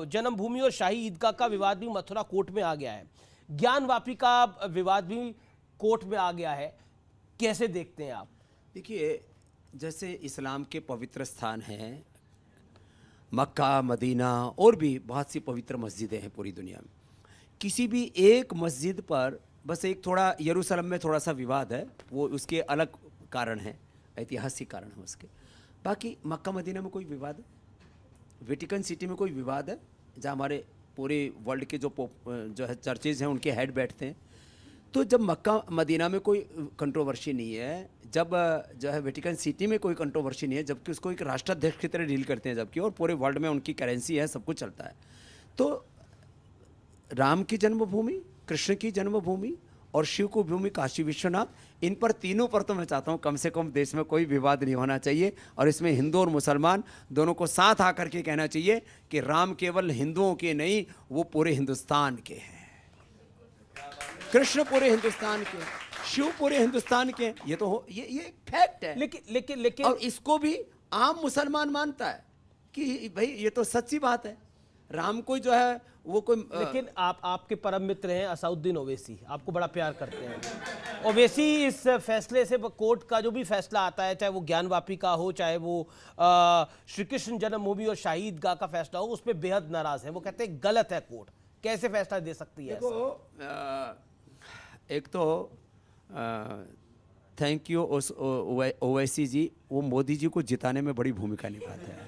[SPEAKER 2] जन्मभूमि और शाही ईदगाह का विवाद भी मथुरा कोर्ट में आ गया है, ज्ञानवापी का विवाद भी कोर्ट में आ गया है, कैसे देखते हैं आप?
[SPEAKER 1] देखिए, जैसे इस्लाम के पवित्र स्थान हैं मक्का, मदीना, और भी बहुत सी पवित्र मस्जिदें हैं पूरी दुनिया में, किसी भी एक मस्जिद पर बस एक थोड़ा यरूशलेम में थोड़ा सा विवाद है, वो उसके अलग कारण है, ऐतिहासिक कारण है उसके। बाकी मक्का मदीना में कोई विवाद है, वेटिकन सिटी में कोई विवाद है, जहाँ हमारे पूरे वर्ल्ड के जो है चर्चेज हैं उनके हेड बैठते हैं। तो जब मक्का मदीना में कोई कंट्रोवर्सी नहीं है, जब जो है वेटिकन सिटी में कोई कंट्रोवर्सी नहीं है, जबकि उसको एक राष्ट्राध्यक्ष की तरह डील करते हैं, जबकि और पूरे वर्ल्ड में उनकी करेंसी है, सब कुछ चलता है। तो राम की जन्मभूमि, कृष्ण की जन्मभूमि और शिव को भूमि काशी विश्वनाथ, इन पर तीनों पर तो मैं चाहता हूँ कम से कम देश में कोई विवाद नहीं होना चाहिए, और इसमें हिंदू और मुसलमान दोनों को साथ आकर के कहना चाहिए कि राम केवल हिंदुओं के नहीं, वो पूरे हिंदुस्तान के हैं। कृष्ण पूरे हिंदुस्तान के, शिव पूरे हिंदुस्तान के, ये तो ये फैक्ट है।
[SPEAKER 2] लेकिन
[SPEAKER 1] और इसको भी आम मुसलमान मानता है कि भाई ये तो सच्ची बात है, राम को जो है वो कोई
[SPEAKER 2] लेकिन आपके परम मित्र हैं असदुद्दीन ओवैसी, आपको बड़ा प्यार करते हैं। ओवैसी इस फैसले से, कोर्ट का जो भी फैसला आता है, चाहे वो ज्ञानवापी का हो, चाहे वो श्री कृष्ण जन्मभूमि और शाही ईदगाह का फैसला हो, उस पर बेहद नाराज है। वो कहते हैं गलत है कोर्ट, कैसे फैसला दे सकती है?
[SPEAKER 1] देखो, एक तो थैंक यू ओवैसी जी, वो मोदी जी को जिताने में बड़ी भूमिका निभाते हैं।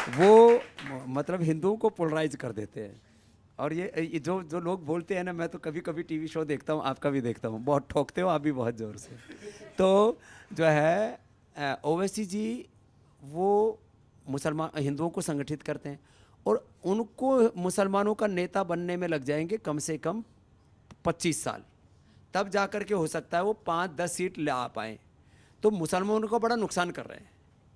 [SPEAKER 1] वो मतलब हिंदुओं को पोलराइज कर देते हैं। और ये जो जो लोग बोलते हैं ना, मैं तो कभी कभी टीवी शो देखता हूँ, आपका भी देखता हूँ, बहुत ठोकते हो आप भी बहुत ज़ोर से। तो जो है ओवैसी जी वो मुसलमान हिंदुओं को संगठित करते हैं और उनको मुसलमानों का नेता बनने में लग जाएंगे कम से कम 25 साल, तब जा कर के हो सकता है वो 5-10 सीट ला पाएँ। तो मुसलमानों को बड़ा नुकसान कर रहे हैं,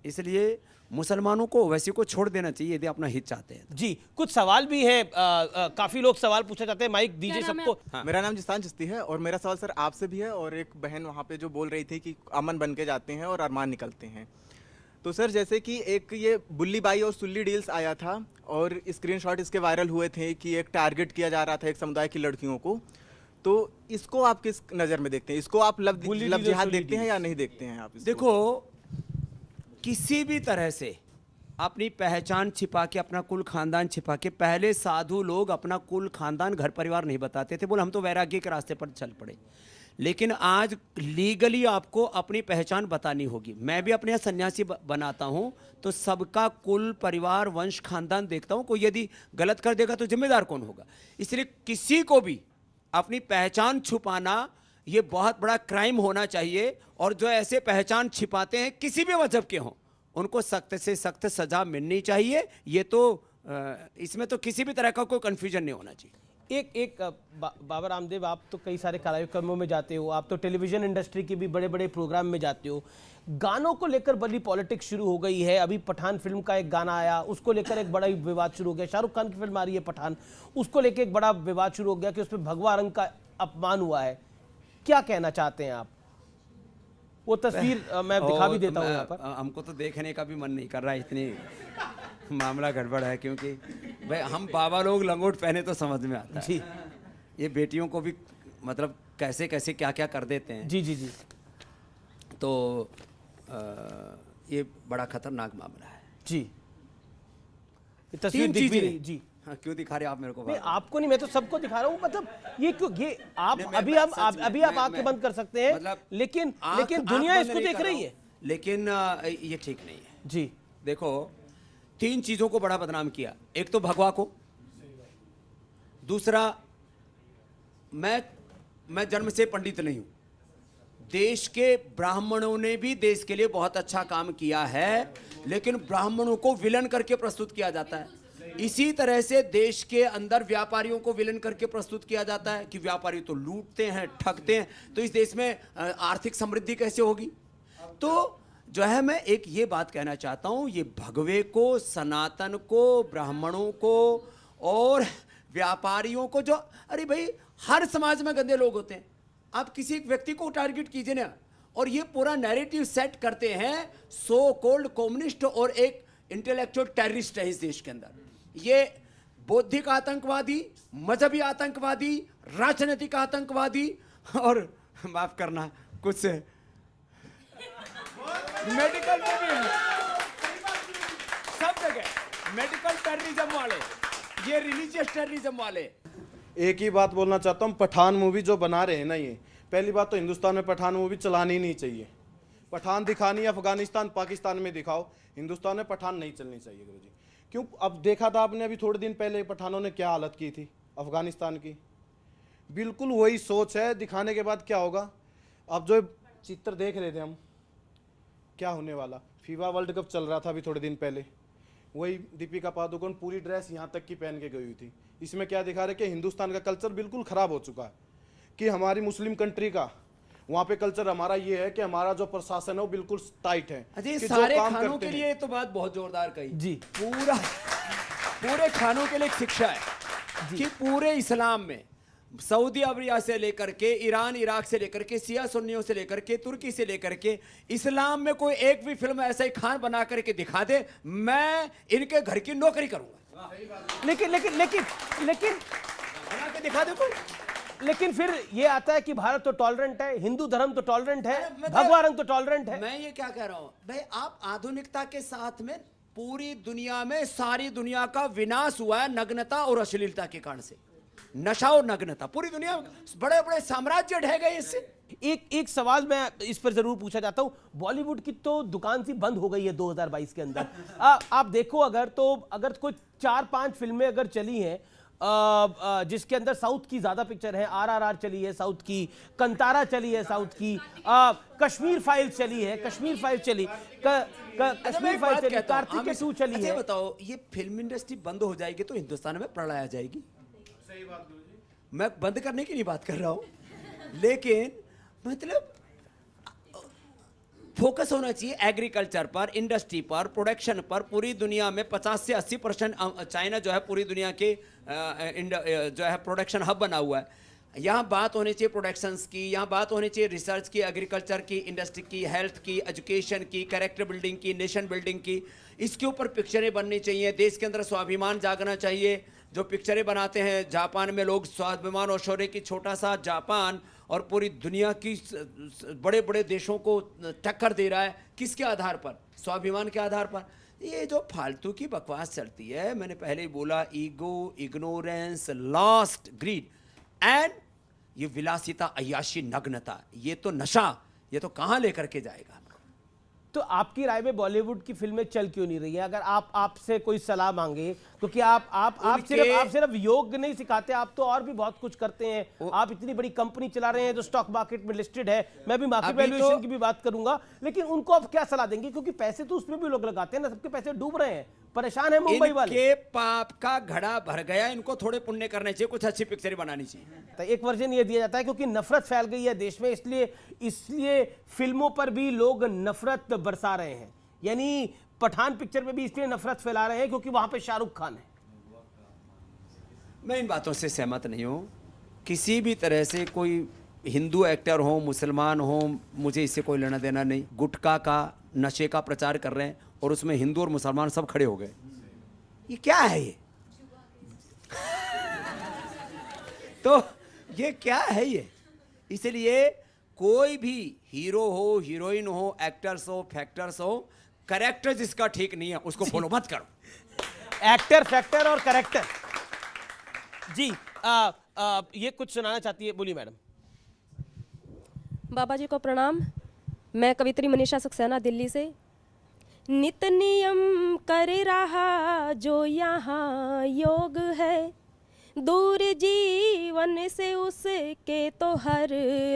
[SPEAKER 1] इसलिए मुसलमानों को ओवैसी को छोड़ देना चाहिए यदि अपना हित चाहते हैं।
[SPEAKER 2] जी, कुछ सवाल भी हैं, काफी लोग सवाल पूछना चाहते हैं, माइक दीजिए
[SPEAKER 6] क्या नाम है
[SPEAKER 2] सबको।
[SPEAKER 7] मेरा नाम जिस्तान चिश्ती है और मेरा सवाल सर आपसे भी है और एक बहन वहाँ पे जो बोल रही थी कि अमन बन के जाते हैं और अरमान निकलते हैं। तो सर जैसे कि एक ये बुल्ली बाई और सुल्ली डील्स आया था और स्क्रीनशॉट इसके वायरल हुए थे कि एक टारगेट किया जा रहा था एक समुदाय की लड़कियों को, तो इसको आप किस नज़र में देखते हैं? इसको आप लव जिहाद देखते हैं या नहीं देखते हैं आप इसको?
[SPEAKER 1] देखो, किसी भी तरह से अपनी पहचान छिपा के, अपना कुल खानदान छिपा के, पहले साधु लोग अपना कुल खानदान घर परिवार नहीं बताते थे, बोले हम तो वैराग्य के रास्ते पर चल पड़े। लेकिन आज लीगली आपको अपनी पहचान बतानी होगी। मैं भी अपने यहाँ सन्यासी बनाता हूँ तो सबका कुल परिवार वंश खानदान देखता हूँ, कोई यदि गलत कर देगा तो जिम्मेदार कौन होगा। इसलिए किसी को भी अपनी पहचान छुपाना ये बहुत बड़ा क्राइम होना चाहिए, और जो ऐसे पहचान छिपाते हैं किसी भी मजहब के हों उनको सख्त से सख्त सजा मिलनी चाहिए। ये तो इसमें तो किसी भी तरह का कोई कन्फ्यूजन नहीं होना चाहिए।
[SPEAKER 2] एक बाबा रामदेव, आप तो कई सारे कार्यक्रमों में जाते हो, आप तो टेलीविजन इंडस्ट्री के भी बड़े बड़े प्रोग्राम में जाते हो, गानों को लेकर बड़ी पॉलिटिक्स शुरू हो गई है। अभी पठान फिल्म का एक गाना आया, उसको लेकर एक बड़ा विवाद शुरू हो गया। शाहरुख खान की फिल्म आ रही है पठान, उसको लेकर एक बड़ा विवाद शुरू हो गया कि उसमें भगवा रंग का अपमान हुआ है। क्या कहना चाहते हैं आप? वो तस्वीर मैं दिखा भी देता हूँ यहाँ पर।
[SPEAKER 1] हमको तो देखने का भी मन नहीं कर रहा है, इतनी मामला गड़बड़ है, क्योंकि भाई हम बाबा लोग लंगोट पहने तो समझ में आता है
[SPEAKER 2] जी,
[SPEAKER 1] ये बेटियों को भी मतलब कैसे कैसे क्या क्या कर देते हैं।
[SPEAKER 2] जी जी जी।
[SPEAKER 1] तो ये बड़ा खतरनाक मामला है
[SPEAKER 2] जी, ये तस्वीर
[SPEAKER 1] तीन
[SPEAKER 2] दिख भी
[SPEAKER 1] चीजें
[SPEAKER 2] रही। जी,
[SPEAKER 1] हाँ, क्यों दिखा रहे आप मेरे को?
[SPEAKER 2] नहीं आपको नहीं, मैं तो सबको दिखा रहा हूँ। मतलब ये क्यों, ये आप
[SPEAKER 1] नहीं, मैं
[SPEAKER 2] अभी
[SPEAKER 1] सच में,
[SPEAKER 2] अभी आप आंखें
[SPEAKER 1] मैं-
[SPEAKER 2] बंद कर सकते हैं,
[SPEAKER 1] मतलब
[SPEAKER 2] लेकिन
[SPEAKER 1] आंख
[SPEAKER 2] दुनिया
[SPEAKER 1] बंद
[SPEAKER 2] इसको
[SPEAKER 1] नहीं
[SPEAKER 2] देख
[SPEAKER 1] कर रहा
[SPEAKER 2] रही
[SPEAKER 1] हूं,
[SPEAKER 2] है।
[SPEAKER 1] लेकिन ये ठीक नहीं है।
[SPEAKER 2] जी,
[SPEAKER 1] देखो, 3 चीजों को बड़ा बदनाम किया। एक तो भगवा को, दूसरा मैं जन्म से पंडित नहीं हूं, देश के ब्राह्मणों ने भी देश के लिए बहुत अच्छा काम किया है, लेकिन ब्राह्मणों को विलन करके प्रस्तुत किया जाता है। इसी तरह से देश के अंदर व्यापारियों को विलन करके प्रस्तुत किया जाता है कि व्यापारी तो लूटते हैं, ठगते हैं, तो इस देश में आर्थिक समृद्धि कैसे होगी? तो जो है, मैं एक ये बात कहना चाहता हूँ, ये भगवे को, सनातन को, ब्राह्मणों को और व्यापारियों को, जो अरे भाई हर समाज में गंदे लोग होते हैं, आप किसी एक व्यक्ति को टारगेट कीजिए ना, और ये पूरा नैरेटिव सेट करते हैं सो कॉल्ड कम्युनिस्ट और एक इंटेलेक्चुअल टेररिस्ट है इस देश के अंदर। ये बौद्धिक आतंकवादी, मजहबी आतंकवादी, राजनीतिक आतंकवादी और माफ करना कुछ मेडिकल में भी है, सब जगह मेडिकल टेररिज्म वाले, ये रिलीजियस टेररिज्म वाले।
[SPEAKER 3] एक ही बात बोलना चाहता हूँ, पठान मूवी जो बना रहे हैं ना, ये पहली बात तो हिंदुस्तान में पठान मूवी चलानी ही नहीं चाहिए। पठान दिखानी है अफगानिस्तान पाकिस्तान में दिखाओ, हिंदुस्तान में पठान नहीं चलनी चाहिए गुरु जी। क्यों? अब देखा था आपने अभी थोड़े दिन पहले पठानों ने क्या हालत की थी अफगानिस्तान की। बिल्कुल वही सोच है, दिखाने के बाद क्या होगा? अब जो चित्र देख रहे थे हम, क्या होने वाला? फीफा वर्ल्ड कप चल रहा था अभी थोड़े दिन पहले, वही दीपिका पादुकोण पूरी ड्रेस यहाँ तक की पहन के गई हुई थी। इसमें क्या दिखा रहे कि हिंदुस्तान का कल्चर बिल्कुल ख़राब हो चुका है, कि हमारी मुस्लिम कंट्री का वहाँ पे कल्चर हमारा ये है कि हमारा जो प्रशासन है वो बिल्कुल टाइट है।
[SPEAKER 1] अच्छा, ये
[SPEAKER 3] कि जो
[SPEAKER 1] सारे
[SPEAKER 3] काम
[SPEAKER 1] खानों
[SPEAKER 3] करते
[SPEAKER 1] के
[SPEAKER 3] हैं-
[SPEAKER 1] लिए तो बात बहुत जोरदार कही
[SPEAKER 2] जी।
[SPEAKER 1] पूरे खानों के लिए एक शिक्षा है कि पूरे इस्लाम में सऊदी अरबिया से लेकर के ईरान इराक से लेकर के शिया सुन्नियों से लेकर के तुर्की से लेकर के इस्लाम में कोई एक भी फिल्म ऐसा ही खान बना करके दिखा दे, मैं इनके घर की नौकरी करूंगा।
[SPEAKER 2] लेकिन लेकिन लेकिन लेकिन
[SPEAKER 1] बना के दिखा दे कोई।
[SPEAKER 2] लेकिन फिर ये आता है कि भारत तो टॉलरेंट है, हिंदू धर्म तो टॉलरेंट है,
[SPEAKER 1] मतलब-
[SPEAKER 2] भगवा रंग तो टॉलरेंट है।
[SPEAKER 1] मैं ये क्या कह रहा हूं भाई, आप आधुनिकता के साथ में पूरी दुनिया में सारी दुनिया का विनाश हुआ है नग्नता और अश्लीलता के कारण से। नशा और नग्नता, पूरी दुनिया में बड़े बड़े साम्राज्य ढह गए इससे।
[SPEAKER 2] एक सवाल मैं इस पर जरूर पूछा जाता हूं, बॉलीवुड की तो दुकान सी बंद हो गई है 2022 के अंदर। आप देखो अगर कोई 4-5 फिल्में अगर चली हैं जिसके अंदर साउथ की ज्यादा पिक्चर है, RRR चली है साउथ की, कंतारा चली है साउथ की, कश्मीर फाइल चली है, कश्मीर फाइल चली, कार्तिकेय 2 चली है।
[SPEAKER 1] बताओ, ये फिल्म इंडस्ट्री बंद हो जाएगी तो हिंदुस्तान में प्रलय आ जाएगी। सही बात, मैं बंद करने की नहीं बात कर रहा हूं, लेकिन मतलब फोकस होना चाहिए एग्रीकल्चर पर, इंडस्ट्री पर, प्रोडक्शन पर। पूरी दुनिया में 50 से 80% चाइना जो है पूरी दुनिया के जो है प्रोडक्शन हब बना हुआ है। यहाँ बात होनी चाहिए प्रोडक्शंस की, यहाँ बात होनी चाहिए रिसर्च की, एग्रीकल्चर की, इंडस्ट्री की, हेल्थ की, एजुकेशन की, कैरेक्टर बिल्डिंग की, नेशन बिल्डिंग की। इसके ऊपर पिक्चरें बननी चाहिए। देश के अंदर स्वाभिमान जागना चाहिए। जो पिक्चरें बनाते हैं जापान में लोग, स्वाभिमान और शौर्य की, छोटा सा जापान और पूरी दुनिया की बड़े बड़े देशों को टक्कर दे रहा है। किसके आधार पर? स्वाभिमान के आधार पर। ये जो फालतू की बकवास चलती है, मैंने पहले ही बोला, ego, ignorance, lost, grid and ये विलासिता, अय्याशी, नग्नता, ये तो नशा, ये तो कहां लेकर के जाएगा।
[SPEAKER 2] तो आपकी राय में बॉलीवुड की फिल्में चल क्यों नहीं रही है? अगर आपसे कोई सलाह मांगे, क्योंकि आप सिर्फ योग नहीं सिखाते, आप तो और भी बहुत कुछ करते हैं। आप इतनी बड़ी कंपनी चला रहे हैं जो स्टॉक मार्केट में लिस्टेड है, मैं भी मार्केट वैल्यूएशन की भी बात करूंगा, लेकिन उनको आप क्या सलाह देंगे? क्योंकि पैसे तो उसमें भी लोग लगाते हैं ना, सबके पैसे डूब रहे हैं, परेशान है मुंबई वाले।
[SPEAKER 1] इनके पाप का घड़ा भर गया, इनको थोड़े पुण्य करने चाहिए, कुछ अच्छी पिक्चर बनानी चाहिए।
[SPEAKER 2] तो एक वर्जन ये दिया जाता है क्योंकि नफरत फैल गई है देश में, इसलिए फिल्मों पर भी लोग नफरत बरसा रहे हैं। यानी पठान पिक्चर में भी इसलिए नफरत फैला रहे हैं क्योंकि वहां पे शाहरुख खान है।
[SPEAKER 1] मैं इन बातों से सहमत नहीं हूं। किसी भी तरह से कोई हिंदू एक्टर हो, मुसलमान हो, मुझे इससे कोई लेना देना नहीं। गुटखा का, नशे का प्रचार कर रहे हैं और उसमें हिंदू और मुसलमान सब खड़े हो गए। ये क्या है ये? तो ये क्या है ये? इसलिए कोई भी हीरो हो, हीरोइन हो, एक्टर्स हो, फैक्टर्स हो, करेक्टर जिसका ठीक नहीं है उसको फॉलो मत करो।
[SPEAKER 2] एक्टर, फैक्टर और करेक्टर। जी ये कुछ सुनाना चाहती है, बोलिए मैडम।
[SPEAKER 8] बाबा जी को प्रणाम। मैं कवित्री मनीषा सक्सेना, दिल्ली से। नित नियम कर रहा जो यहाँ योग है, दूर जीवन से उसके तो हर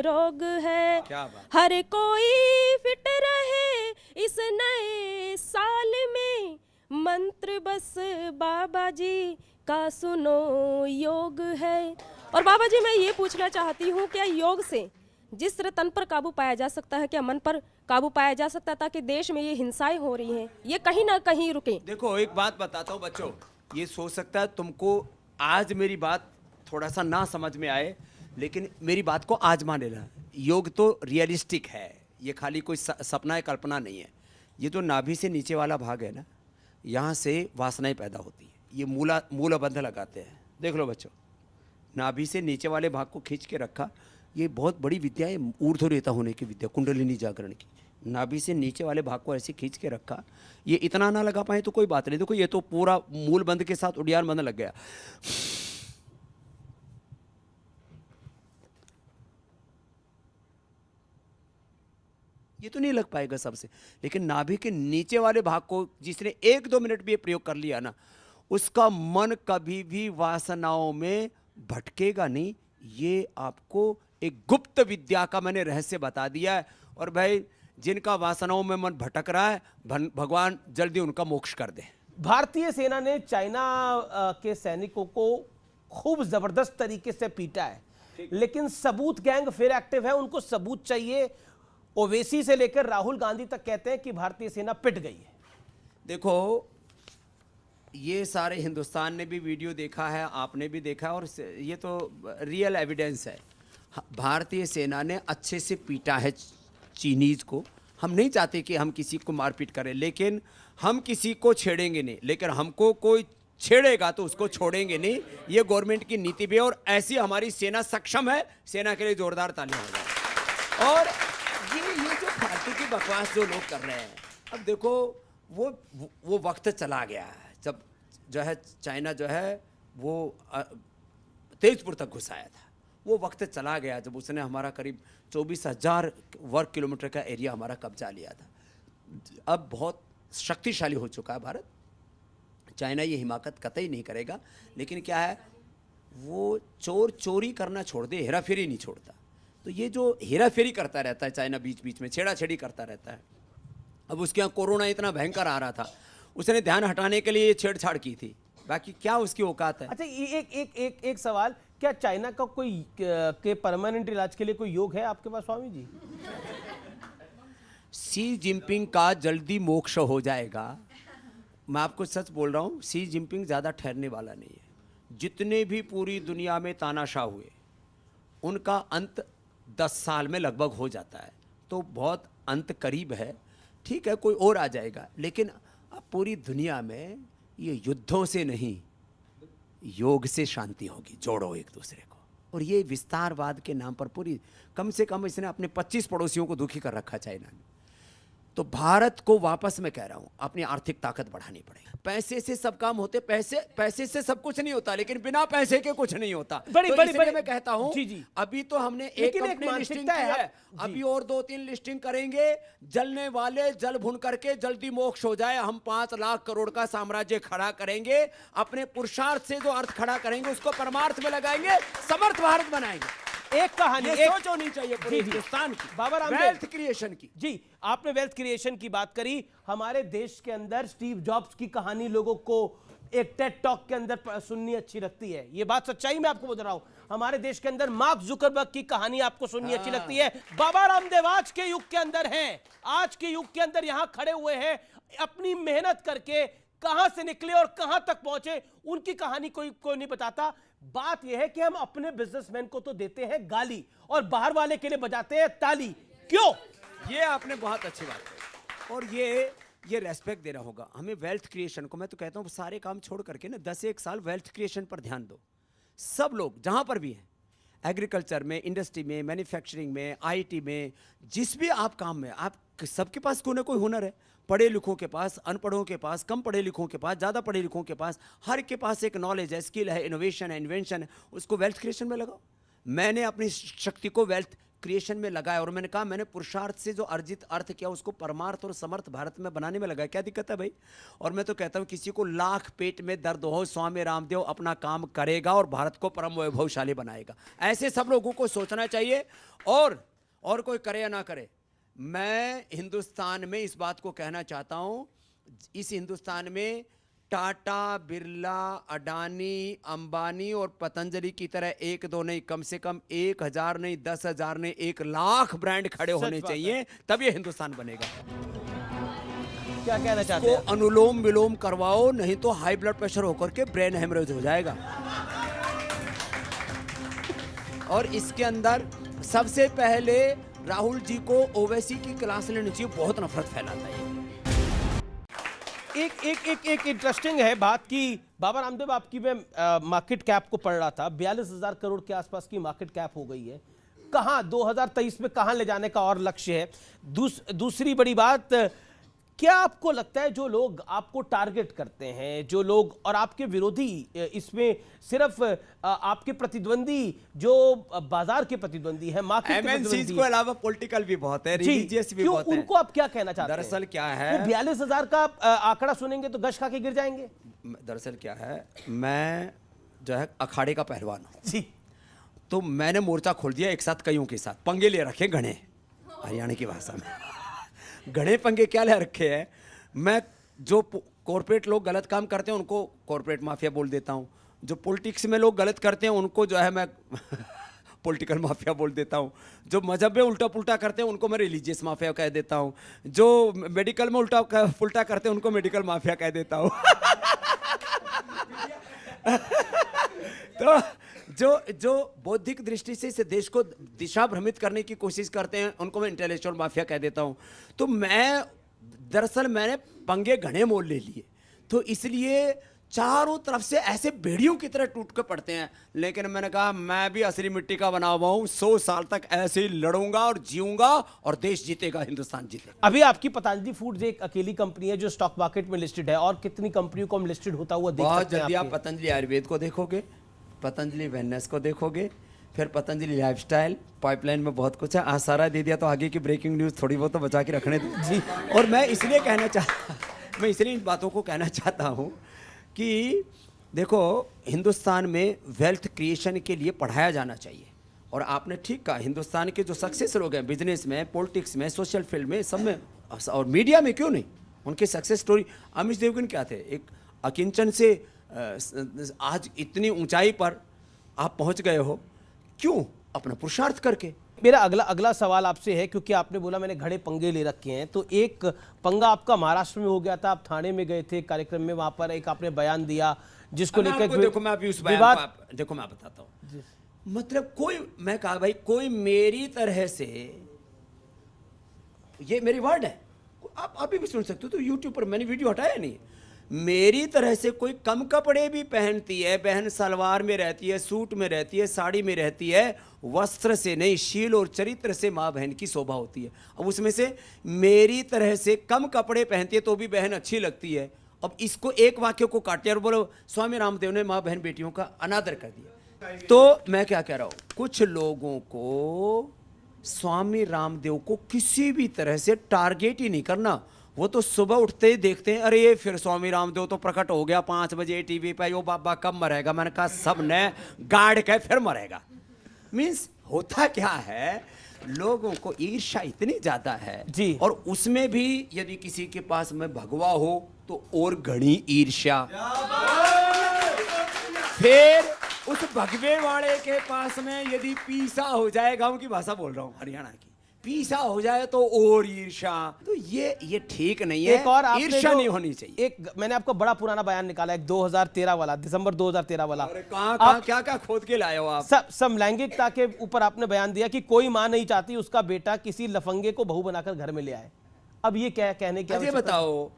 [SPEAKER 8] रोग है।
[SPEAKER 1] क्या बात।
[SPEAKER 8] हर कोई फिट रहे इस नए साल में, मंत्र बस बाबा जी का सुनो योग है। और बाबा जी मैं ये पूछना चाहती हूँ, क्या योग से जिस तरह तन पर काबू पाया जा सकता है, क्या मन पर काबू पाया जा सकता है, ताकि देश में ये हिंसाएं हो रही हैं ये कहीं ना कहीं रुके?
[SPEAKER 1] देखो, एक बात बताता हूँ बच्चों, ये सोच सकता है तुमको आज मेरी बात थोड़ा सा ना समझ में आए, लेकिन मेरी बात को आजमा लेना। योग तो रियलिस्टिक है, ये खाली कोई सपना है, कल्पना नहीं है। ये जो नाभि से नीचे वाला भाग है ना, यहाँ से वासनाएं पैदा होती है। ये मूलाबंध लगाते हैं। देख लो बच्चों, नाभि से नीचे वाले भाग को खींच के रखा। ये बहुत बड़ी विद्या है, ऊर्ध्वरेता होने की विद्या, कुंडलिनी जागरण की। नाभि से नीचे वाले भाग को ऐसे खींच के रखा। ये इतना ना लगा पाए तो कोई बात नहीं। देखो, ये तो पूरा मूल बंध के साथ उड़ियान बंध लग गया। ये तो नहीं लग पाएगा सबसे, लेकिन नाभि के नीचे वाले भाग को जिसने 1-2 मिनट भी ये प्रयोग कर लिया ना, उसका मन कभी भी वासनाओं में भटकेगा नहीं। ये आपको एक गुप्त विद्या का मैंने रहस्य बता दिया है। और भाई, जिनका वासनाओं में मन भटक रहा है, भगवान जल्दी उनका मोक्ष कर दे।
[SPEAKER 2] भारतीय सेना ने चाइना के सैनिकों को खूब जबरदस्त तरीके से पीटा है, लेकिन सबूत गैंग फिर एक्टिव है। उनको सबूत चाहिए। ओवैसी से लेकर राहुल गांधी तक कहते हैं कि भारतीय सेना पिट गई है।
[SPEAKER 1] देखो, ये सारे हिंदुस्तान ने भी वीडियो देखा है, आपने भी देखा है, और ये तो रियल एविडेंस है। भारतीय सेना ने अच्छे से पीटा है चीनीज को। हम नहीं चाहते कि हम किसी को मारपीट करें, लेकिन हम किसी को छेड़ेंगे नहीं। लेकिन हमको कोई छेड़ेगा तो उसको छोड़ेंगे नहीं। ये गवर्नमेंट की नीति भी है, और ऐसी हमारी सेना सक्षम है। सेना के लिए जोरदार तालियां हो जाए। और ये जो फालतू की बकवास जो लोग कर रहे हैं, अब देखो, वो वक्त चला गया है जब जो है चाइना जो है वो तेजपुर तक घुस आया था। वो वक्त चला गया जब उसने हमारा करीब 24,000 वर्ग किलोमीटर का एरिया हमारा कब्जा लिया था। अब बहुत शक्तिशाली हो चुका है भारत। चाइना ये हिमाकत कतई नहीं करेगा, लेकिन क्या है, वो चोर चोरी करना छोड़ दे, हेरा फेरी नहीं छोड़ता। तो ये जो हेरा फेरी करता रहता है चाइना, बीच बीच में छेड़ा-छेड़ी करता रहता है। अब उसके यहाँ कोरोना इतना भयंकर आ रहा था, उसने ध्यान हटाने के लिए ये छेड़छाड़ की थी, बाकी क्या उसकी औकात है।
[SPEAKER 2] अच्छा, एक सवाल, क्या चाइना का कोई के परमानेंट इलाज के लिए कोई योग है आपके पास स्वामी जी?
[SPEAKER 1] शी जिनपिंग का जल्दी मोक्ष हो जाएगा। मैं आपको सच बोल रहा हूँ, शी जिनपिंग ज़्यादा ठहरने वाला नहीं है। जितने भी पूरी दुनिया में तानाशाह हुए, उनका अंत 10 साल में लगभग हो जाता है, तो बहुत अंत करीब है। ठीक है, कोई और आ जाएगा, लेकिन अब पूरी दुनिया में ये युद्धों से नहीं, योग से शांति होगी। जोड़ो एक दूसरे को। और ये विस्तारवाद के नाम पर पूरी, कम से कम इसने अपने 25 पड़ोसियों को दुखी कर रखा चाइना ने। तो भारत को वापस मैं कह रहा हूं, अपनी आर्थिक ताकत बढ़ानी पड़ेगी। पैसे से सब काम होते, पैसे से सब कुछ नहीं होता, लेकिन बिना पैसे के कुछ नहीं होता। तो इसलिए मैं कहता हूं,
[SPEAKER 2] जी।
[SPEAKER 1] अभी तो हमने एक कंपनी लिस्टिंग की है, अभी और 2-3 लिस्टिंग करेंगे। जलने वाले जल भुन करके जल्दी मोक्ष हो जाए। हम 5 लाख करोड़ का साम्राज्य खड़ा करेंगे, अपने पुरुषार्थ से जो अर्थ खड़ा करेंगे उसको परमार्थ में लगाएंगे, समर्थ भारत बनाएंगे।
[SPEAKER 2] एक कहानी,
[SPEAKER 1] सोच होनी चाहिए पूरे हिंदुस्तान की,
[SPEAKER 2] बाबा रामदेव,
[SPEAKER 1] वेल्थ क्रिएशन की।
[SPEAKER 2] जी, आपने वेल्थ क्रिएशन की बात करी। हमारे देश के अंदर स्टीव जॉब्स की कहानी लोगों को एक टेड टॉक के अंदर सुननी अच्छी लगती है। ये बात सच्चाई में आपको बोल रहा हूं। हमारे देश के अंदर मार्क जुकरबर्ग की कहानी आपको सुननी अच्छी लगती है। बाबा रामदेव आज के युग के अंदर हैं, आज के युग के अंदर यहां खड़े हुए हैं, अपनी मेहनत करके कहां से निकले और कहां तक पहुंचे, उनकी कहानी कोई नहीं बताता। बात यह है कि हम अपने बिजनेसमैन को तो देते हैं गाली और बाहर वाले के लिए बजाते हैं ताली। क्यों?
[SPEAKER 1] ये आपने बहुत अच्छी बात कही, और ये रेस्पेक्ट देना होगा हमें वेल्थ क्रिएशन को। मैं तो कहता हूं सारे काम छोड़ करके ना 10-1 साल वेल्थ क्रिएशन पर ध्यान दो। सब लोग जहां पर भी हैं, एग्रीकल्चर में, इंडस्ट्री में, मैन्युफैक्चरिंग में, आईटी में, जिस भी आप काम में, आप सबके पास कोई ना कोई हुनर है। पढ़े लिखों के पास, अनपढ़ों के पास, कम पढ़े लिखों के पास, ज़्यादा पढ़े लिखों के पास, हर के पास एक नॉलेज है, स्किल है, इनोवेशन है, इन्वेंशन है। उसको वेल्थ क्रिएशन में लगाओ। मैंने अपनी शक्ति को वेल्थ क्रिएशन में लगाया, और मैंने कहा मैंने पुरुषार्थ से जो अर्जित अर्थ किया उसको परमार्थ और समर्थ भारत में बनाने में लगाया। क्या दिक्कत है भाई? और मैं तो कहता हूँ किसी को लाख पेट में दर्द हो, स्वामी रामदेव अपना काम करेगा और भारत को परम वैभवशाली बनाएगा। ऐसे सब लोगों को सोचना चाहिए, और कोई करे या ना करे। मैं हिंदुस्तान में इस बात को कहना चाहता हूं, इस हिंदुस्तान में टाटा, बिरला, अडानी, अंबानी और पतंजलि की तरह 1-2 नहीं, कम से कम 1000 नहीं, 10,000 नहीं, 1 लाख ब्रांड खड़े होने चाहिए, तब ये हिंदुस्तान बनेगा।
[SPEAKER 2] क्या कहना चाहते हैं?
[SPEAKER 1] अनुलोम विलोम करवाओ, नहीं तो हाई ब्लड प्रेशर होकर के ब्रेन हेमरेज हो जाएगा। और इसके अंदर सबसे पहले राहुल जी को ओवैसी की क्लास लेनी चाहिए, बहुत नफरत फैलाता है।
[SPEAKER 2] एक इंटरेस्टिंग है बात की बाबा रामदेव, आपकी मैं मार्केट कैप को पढ़ रहा था, 42,000 करोड़ के आसपास की मार्केट कैप हो गई है। कहां 2023 में कहां ले जाने का और लक्ष्य है? दूसरी बड़ी बात, क्या आपको लगता है जो लोग आपको टारगेट करते हैं, जो लोग और आपके विरोधी, इसमें सिर्फ आपके प्रतिद्वंदी जो बाजार के प्रतिद्वंदी है, मार्केट के प्रतिद्वंदी
[SPEAKER 1] के अलावा पॉलिटिकल भी बहुत है, रिलीजियस भी बहुत है,
[SPEAKER 2] उनको आप क्या कहना चाहते हैं?
[SPEAKER 1] दरअसल क्या है,
[SPEAKER 2] वो 42,000 का आंकड़ा सुनेंगे तो गश खा के गिर जाएंगे।
[SPEAKER 1] दरअसल क्या है, मैं जो है अखाड़े का पहलवान हूँ
[SPEAKER 2] जी, तो
[SPEAKER 1] मैंने मोर्चा खोल दिया एक साथ कईयों के साथ, पंगे ले रखे घने, हरियाणा की भाषा में घने पंगे क्या ले रखे हैं। मैं जो कॉर्पोरेट लोग गलत काम करते हैं उनको कॉर्पोरेट माफिया बोल देता हूँ, जो पॉलिटिक्स में लोग गलत करते हैं उनको जो है मैं पॉलिटिकल माफिया बोल देता हूँ, जो मजहब में उल्टा पुल्टा करते हैं उनको मैं रिलीजियस माफिया कह देता हूँ, जो मेडिकल में उल्टा पुल्टा करते हैं उनको मेडिकल माफिया कह देता हूँ। तो जो बौद्धिक दृष्टि से इस देश को दिशा भ्रमित करने की कोशिश करते हैं उनको मैं इंटेलेक्चुअल माफिया कह देता हूं। तो मैंने पंगे घने मोल ले लिए, तो इसलिए चारों तरफ से ऐसे बेड़ियों की तरह टूट के पड़ते हैं। लेकिन मैंने कहा मैं भी असली मिट्टी का बना हुआ हूं, 100 साल तक ऐसे ही लड़ूंगा और जीऊंगा और देश जीतेगा, हिंदुस्तान जीतेगा।
[SPEAKER 2] अभी आपकी पतंजलि फूड्स एक अकेली कंपनी है जो स्टॉक मार्केट में लिस्टेड है, और कितनी कंपनियों को हम लिस्टेड होता हुआ देख सकते हैं?
[SPEAKER 1] बहुत जल्दी आप पतंजलि आयुर्वेद को देखोगे, पतंजलि वेलनेस को देखोगे, फिर पतंजलि लाइफस्टाइल, पाइपलाइन में बहुत कुछ है। आज सारा दे दिया तो आगे की ब्रेकिंग न्यूज़ थोड़ी बहुत तो बचा के रखने दो जी। और मैं इसलिए इन बातों को कहना चाहता हूँ कि देखो, हिंदुस्तान में वेल्थ क्रिएशन के लिए पढ़ाया जाना चाहिए। और आपने ठीक कहा, हिंदुस्तान के जो सक्सेस लोग हैं बिजनेस में, पॉलिटिक्स में, सोशल फील्ड में, सब में और मीडिया में, क्यों नहीं, उनके सक्सेस स्टोरी। अमित देवगन क्या थे, एक अकिंचन से आज इतनी ऊंचाई पर आप पहुंच गए हो, क्यों? अपना पुरुषार्थ करके।
[SPEAKER 2] मेरा अगला सवाल आपसे है, क्योंकि आपने बोला मैंने घड़े पंगे ले रखे हैं, तो एक पंगा आपका महाराष्ट्र में हो गया था, आप थाने में गए थे कार्यक्रम में, वहां पर एक आपने बयान दिया जिसको लेकर
[SPEAKER 1] देखो मैं अभी उस बयान को देखो मैं बताता हूँ। मतलब मैं कहा भाई कोई मेरी तरह से, ये मेरी वर्ड है, आप अभी भी सुन सकते हो, तो यूट्यूब पर मैंने वीडियो हटाया नहीं। मेरी तरह से कोई कम कपड़े भी पहनती है, बहन सलवार में रहती है, सूट में रहती है, साड़ी में रहती है, वस्त्र से नहीं शील और चरित्र से माँ बहन की शोभा होती है। अब उसमें से मेरी तरह से कम कपड़े पहनती है तो भी बहन अच्छी लगती है। अब इसको एक वाक्य को काटिए और बोलो स्वामी रामदेव ने माँ बहन बेटियों का अनादर कर दिया। तो मैं क्या कह रहा हूँ, कुछ लोगों को स्वामी रामदेव को किसी भी तरह से टारगेट ही नहीं करना। वो तो सुबह उठते ही देखते हैं, अरे ये फिर स्वामी रामदेव तो प्रकट हो गया 5 बजे टीवी पे, यो बाबा कब मरेगा। मैंने कहा सब ने गाड़ के फिर मरेगा। मीन्स होता क्या है, लोगों को ईर्ष्या इतनी ज्यादा है
[SPEAKER 2] जी।
[SPEAKER 1] और उसमें भी यदि किसी के पास में भगवा हो तो और घनी ईर्ष्या। फिर उस भगवे वाले के पास में यदि पीसा हो जाए, गांव की भाषा बोल रहा हूं, हरियाणा की, पीसा हो जाए तो और ईर्ष्या। तो ये ठीक नहीं है,
[SPEAKER 2] एक और
[SPEAKER 1] ईर्ष्या नहीं होनी चाहिए।
[SPEAKER 2] एक मैंने आपको बड़ा पुराना बयान निकाला है, 2013 वाला, दिसंबर 2013 वाला।
[SPEAKER 1] अरे कहां क्या खोद के लाए हो आप?
[SPEAKER 2] समलैंगिकता के ऊपर आपने बयान दिया कि कोई मां नहीं चाहती उसका बेटा किसी लफंगे को बहू बनाकर घर में ले आए। अब ये क्या कहने की?
[SPEAKER 1] ये बताओ,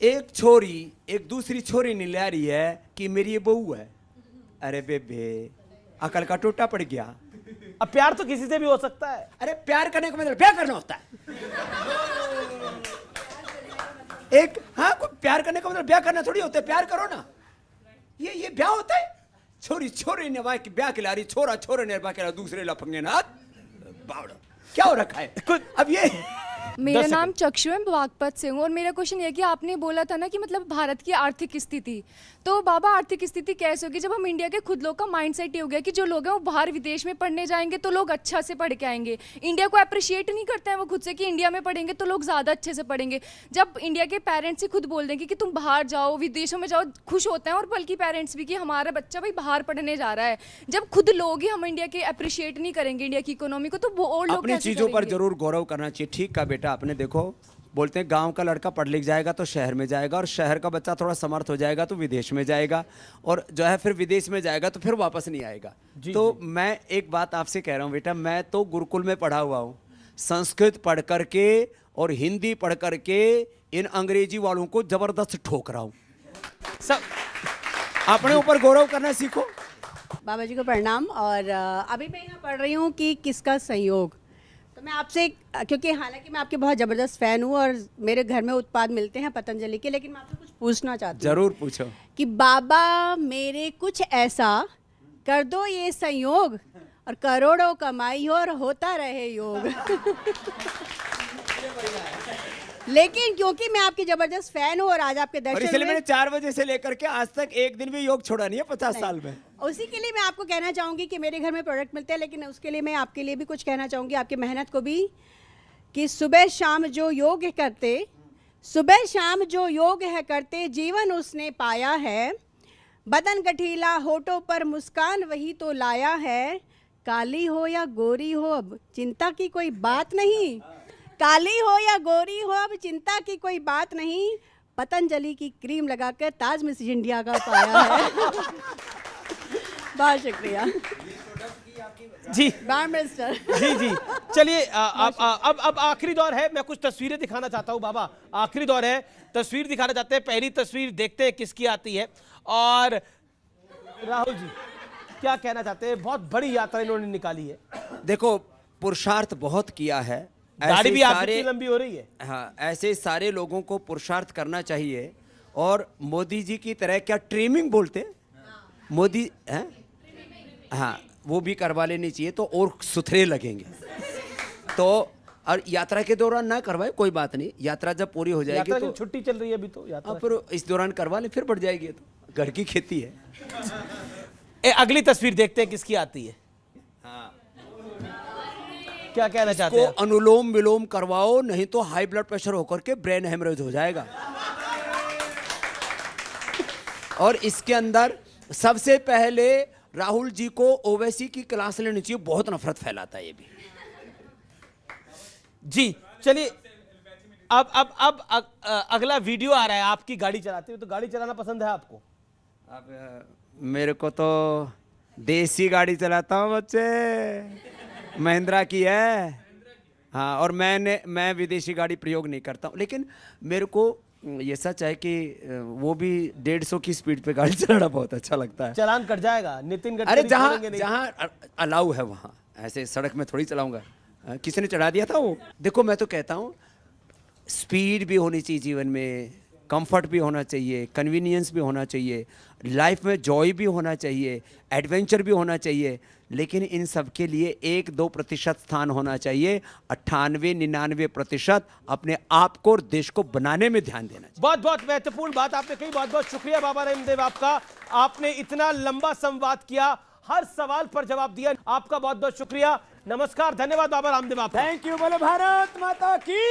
[SPEAKER 1] एक छोरी एक दूसरी छोरी नहीं ले रही है कि मेरी ये बहू है। अरे बेबे, अकल का टोटा पड़ गया।
[SPEAKER 2] अब प्यार तो किसी से भी हो सकता है।
[SPEAKER 1] अरे प्यार करने का मतलब ब्याह करना होता है। कोई प्यार करने का मतलब ब्याह करना थोड़ी होता है। प्यार करो ना, ये ब्याह होता है। छोरी ने ब्याह खिला रही, छोरा ने ब्याह खिला, दूसरे लफंगे ना बावड़ा, क्या हो रखा है अब ये?
[SPEAKER 9] मेरा नाम चक्षु है, बागपत से हूँ। और मेरा क्वेश्चन ये कि आपने बोला था ना कि मतलब भारत की आर्थिक स्थिति, तो बाबा आर्थिक स्थिति कैसे होगी जब हम इंडिया के खुद लोग का माइंडसेट ये हो गया कि जो लोग हैं वो बाहर विदेश में पढ़ने जाएंगे तो लोग अच्छा से पढ़ के आएंगे। इंडिया को अप्रिशिएट नहीं करते हैं वो खुद से कि इंडिया में पढ़ेंगे तो लोग ज़्यादा अच्छे से पढ़ेंगे। जब इंडिया के पेरेंट्स ही खुद बोल देंगे कि तुम बाहर जाओ, विदेशों में जाओ, खुश होते हैं, और बल्कि पेरेंट्स भी कि हमारा बच्चा भाई बाहर पढ़ने जा रहा है। जब खुद लोग ही हम इंडिया के अप्रिशिएट नहीं करेंगे इंडिया की इकोनॉमी को, तो वो और लोग
[SPEAKER 1] अपनी चीज़ों पर जरूर गौरव करना चाहिए। ठीक का बेटा, आपने देखो बोलते हैं गांव का लड़का पढ़ लिख जाएगा तो शहर में जाएगा, और शहर का बच्चा थोड़ा समर्थ हो जाएगा तो विदेश में जाएगा, और जो है फिर विदेश में जाएगा तो फिर वापस नहीं आएगा। तो मैं एक बात आपसे कह रहा हूँ बेटा, मैं तो गुरुकुल में पढ़ा हुआ हूँ, संस्कृत पढ़ करके और हिंदी पढ़ करके इन अंग्रेजी वालों को जबरदस्त ठोक रहा हूँ। सब अपने ऊपर गौरव करना सीखो।
[SPEAKER 10] बाबा जी को प्रणाम। और अभी मैं यहाँ पढ़ रही हूँ कि किसका संयोग। तो मैं आपसे, क्योंकि हालांकि मैं आपके बहुत ज़बरदस्त फ़ैन हूँ और मेरे घर में उत्पाद मिलते हैं पतंजलि के, लेकिन मैं आपसे कुछ पूछना चाहती हूँ।
[SPEAKER 1] जरूर पूछो। कि
[SPEAKER 10] बाबा मेरे कुछ ऐसा कर दो ये संयोग, और करोड़ों कमाई हो और होता रहे योग। लेकिन क्योंकि मैं आपकी जबरदस्त फैन हूँ और आज आपके दर्शन
[SPEAKER 1] इसलिए मैंने 4 बजे से लेकर के आज तक एक दिन भी योग छोड़ा नहीं है 50 साल में।
[SPEAKER 10] उसी के लिए मैं आपको कहना चाहूँगी कि मेरे घर में प्रोडक्ट मिलते हैं, लेकिन उसके लिए मैं आपके लिए भी कुछ कहना चाहूँगी, आपकी मेहनत को भी, कि सुबह शाम जो योग करते, सुबह शाम जो योग है करते, जीवन उसने पाया है, बदन गठीला होठों पर मुस्कान वही तो लाया है, काली हो या गोरी हो अब चिंता की कोई बात नहीं, काली हो या गोरी हो अब चिंता की कोई बात नहीं, पतंजलि की क्रीम लगाकर ताज मिस इंडिया का पाया है। बहुत शुक्रिया
[SPEAKER 2] जी
[SPEAKER 10] मिनिस्टर।
[SPEAKER 2] जी चलिए अब आखिरी दौर है, मैं कुछ तस्वीरें दिखाना चाहता हूँ बाबा, आखिरी दौर है, तस्वीर दिखाना चाहते हैं। पहली तस्वीर देखते हैं किसकी आती है। और राहुल जी क्या कहना चाहते हैं? बहुत बड़ी यात्रा इन्होंने निकाली है।
[SPEAKER 1] देखो पुरुषार्थ बहुत किया है,
[SPEAKER 2] गाड़ी भी आपकी लंबी हो रही है।
[SPEAKER 1] हाँ, ऐसे सारे लोगों को पुरुषार्थ करना चाहिए। और मोदी जी की तरह, क्या ट्रिमिंग बोलते हैं मोदी हैं? हाँ वो भी करवा लेनी चाहिए तो और सुथरे लगेंगे। तो और यात्रा के दौरान ना करवाए कोई बात नहीं, यात्रा जब पूरी हो जाएगी
[SPEAKER 2] यात्रा
[SPEAKER 1] तो
[SPEAKER 2] की छुट्टी चल रही है अभी तो यात्रा।
[SPEAKER 1] हाँ, फिर इस दौरान करवा ले, फिर बढ़ जाएगी। तो घर की खेती है।
[SPEAKER 2] अगली तस्वीर देखते हैं किसकी आती है। क्या कहना चाहते
[SPEAKER 1] को
[SPEAKER 2] हैं?
[SPEAKER 1] अनुलोम विलोम करवाओ, नहीं तो हाई ब्लड प्रेशर होकर के ब्रेन हेमरेज हो जाएगा। और इसके अंदर सबसे पहले राहुल जी को ओवैसी की क्लास लेनी चाहिए, बहुत नफरत फैलाता है ये भी।
[SPEAKER 2] जी चलिए, अब अगला वीडियो आ रहा है आपकी गाड़ी चलाते हुए। तो गाड़ी चलाना पसंद है आपको?
[SPEAKER 1] अब मेरे को तो देसी गाड़ी चलाता हूँ बच्चे, महिंद्रा की है। हाँ, और मैं विदेशी गाड़ी प्रयोग नहीं करता हूँ, लेकिन मेरे को ये सच है कि वो भी 150 की स्पीड पे गाड़ी चलाना बहुत अच्छा लगता है।
[SPEAKER 2] चालान कट जाएगा नितिन गडकरी।
[SPEAKER 1] अरे
[SPEAKER 2] छोड़ेंगे नहीं।
[SPEAKER 1] जहाँ अलाउ है वहाँ, ऐसे सड़क में थोड़ी चलाऊंगा। किसी ने चढ़ा दिया था वो। देखो मैं तो कहता हूँ स्पीड भी होनी चाहिए जीवन में, कंफर्ट भी होना चाहिए, कन्वीनियंस भी होना चाहिए, लाइफ में जॉय भी होना चाहिए, एडवेंचर भी होना चाहिए, लेकिन इन सब के लिए 1-2% स्थान होना चाहिए। 98-99% अपने आप को और देश को बनाने में ध्यान देना चाहिए।
[SPEAKER 2] बहुत बहुत महत्वपूर्ण बात आपने कही। बहुत बहुत शुक्रिया बाबा रामदेव आपका, आपने इतना लंबा संवाद किया, हर सवाल पर जवाब दिया। आपका बहुत बहुत शुक्रिया। नमस्कार, धन्यवाद बाबा रामदेव आपका।
[SPEAKER 1] Thank you. बोलो भारत माता की।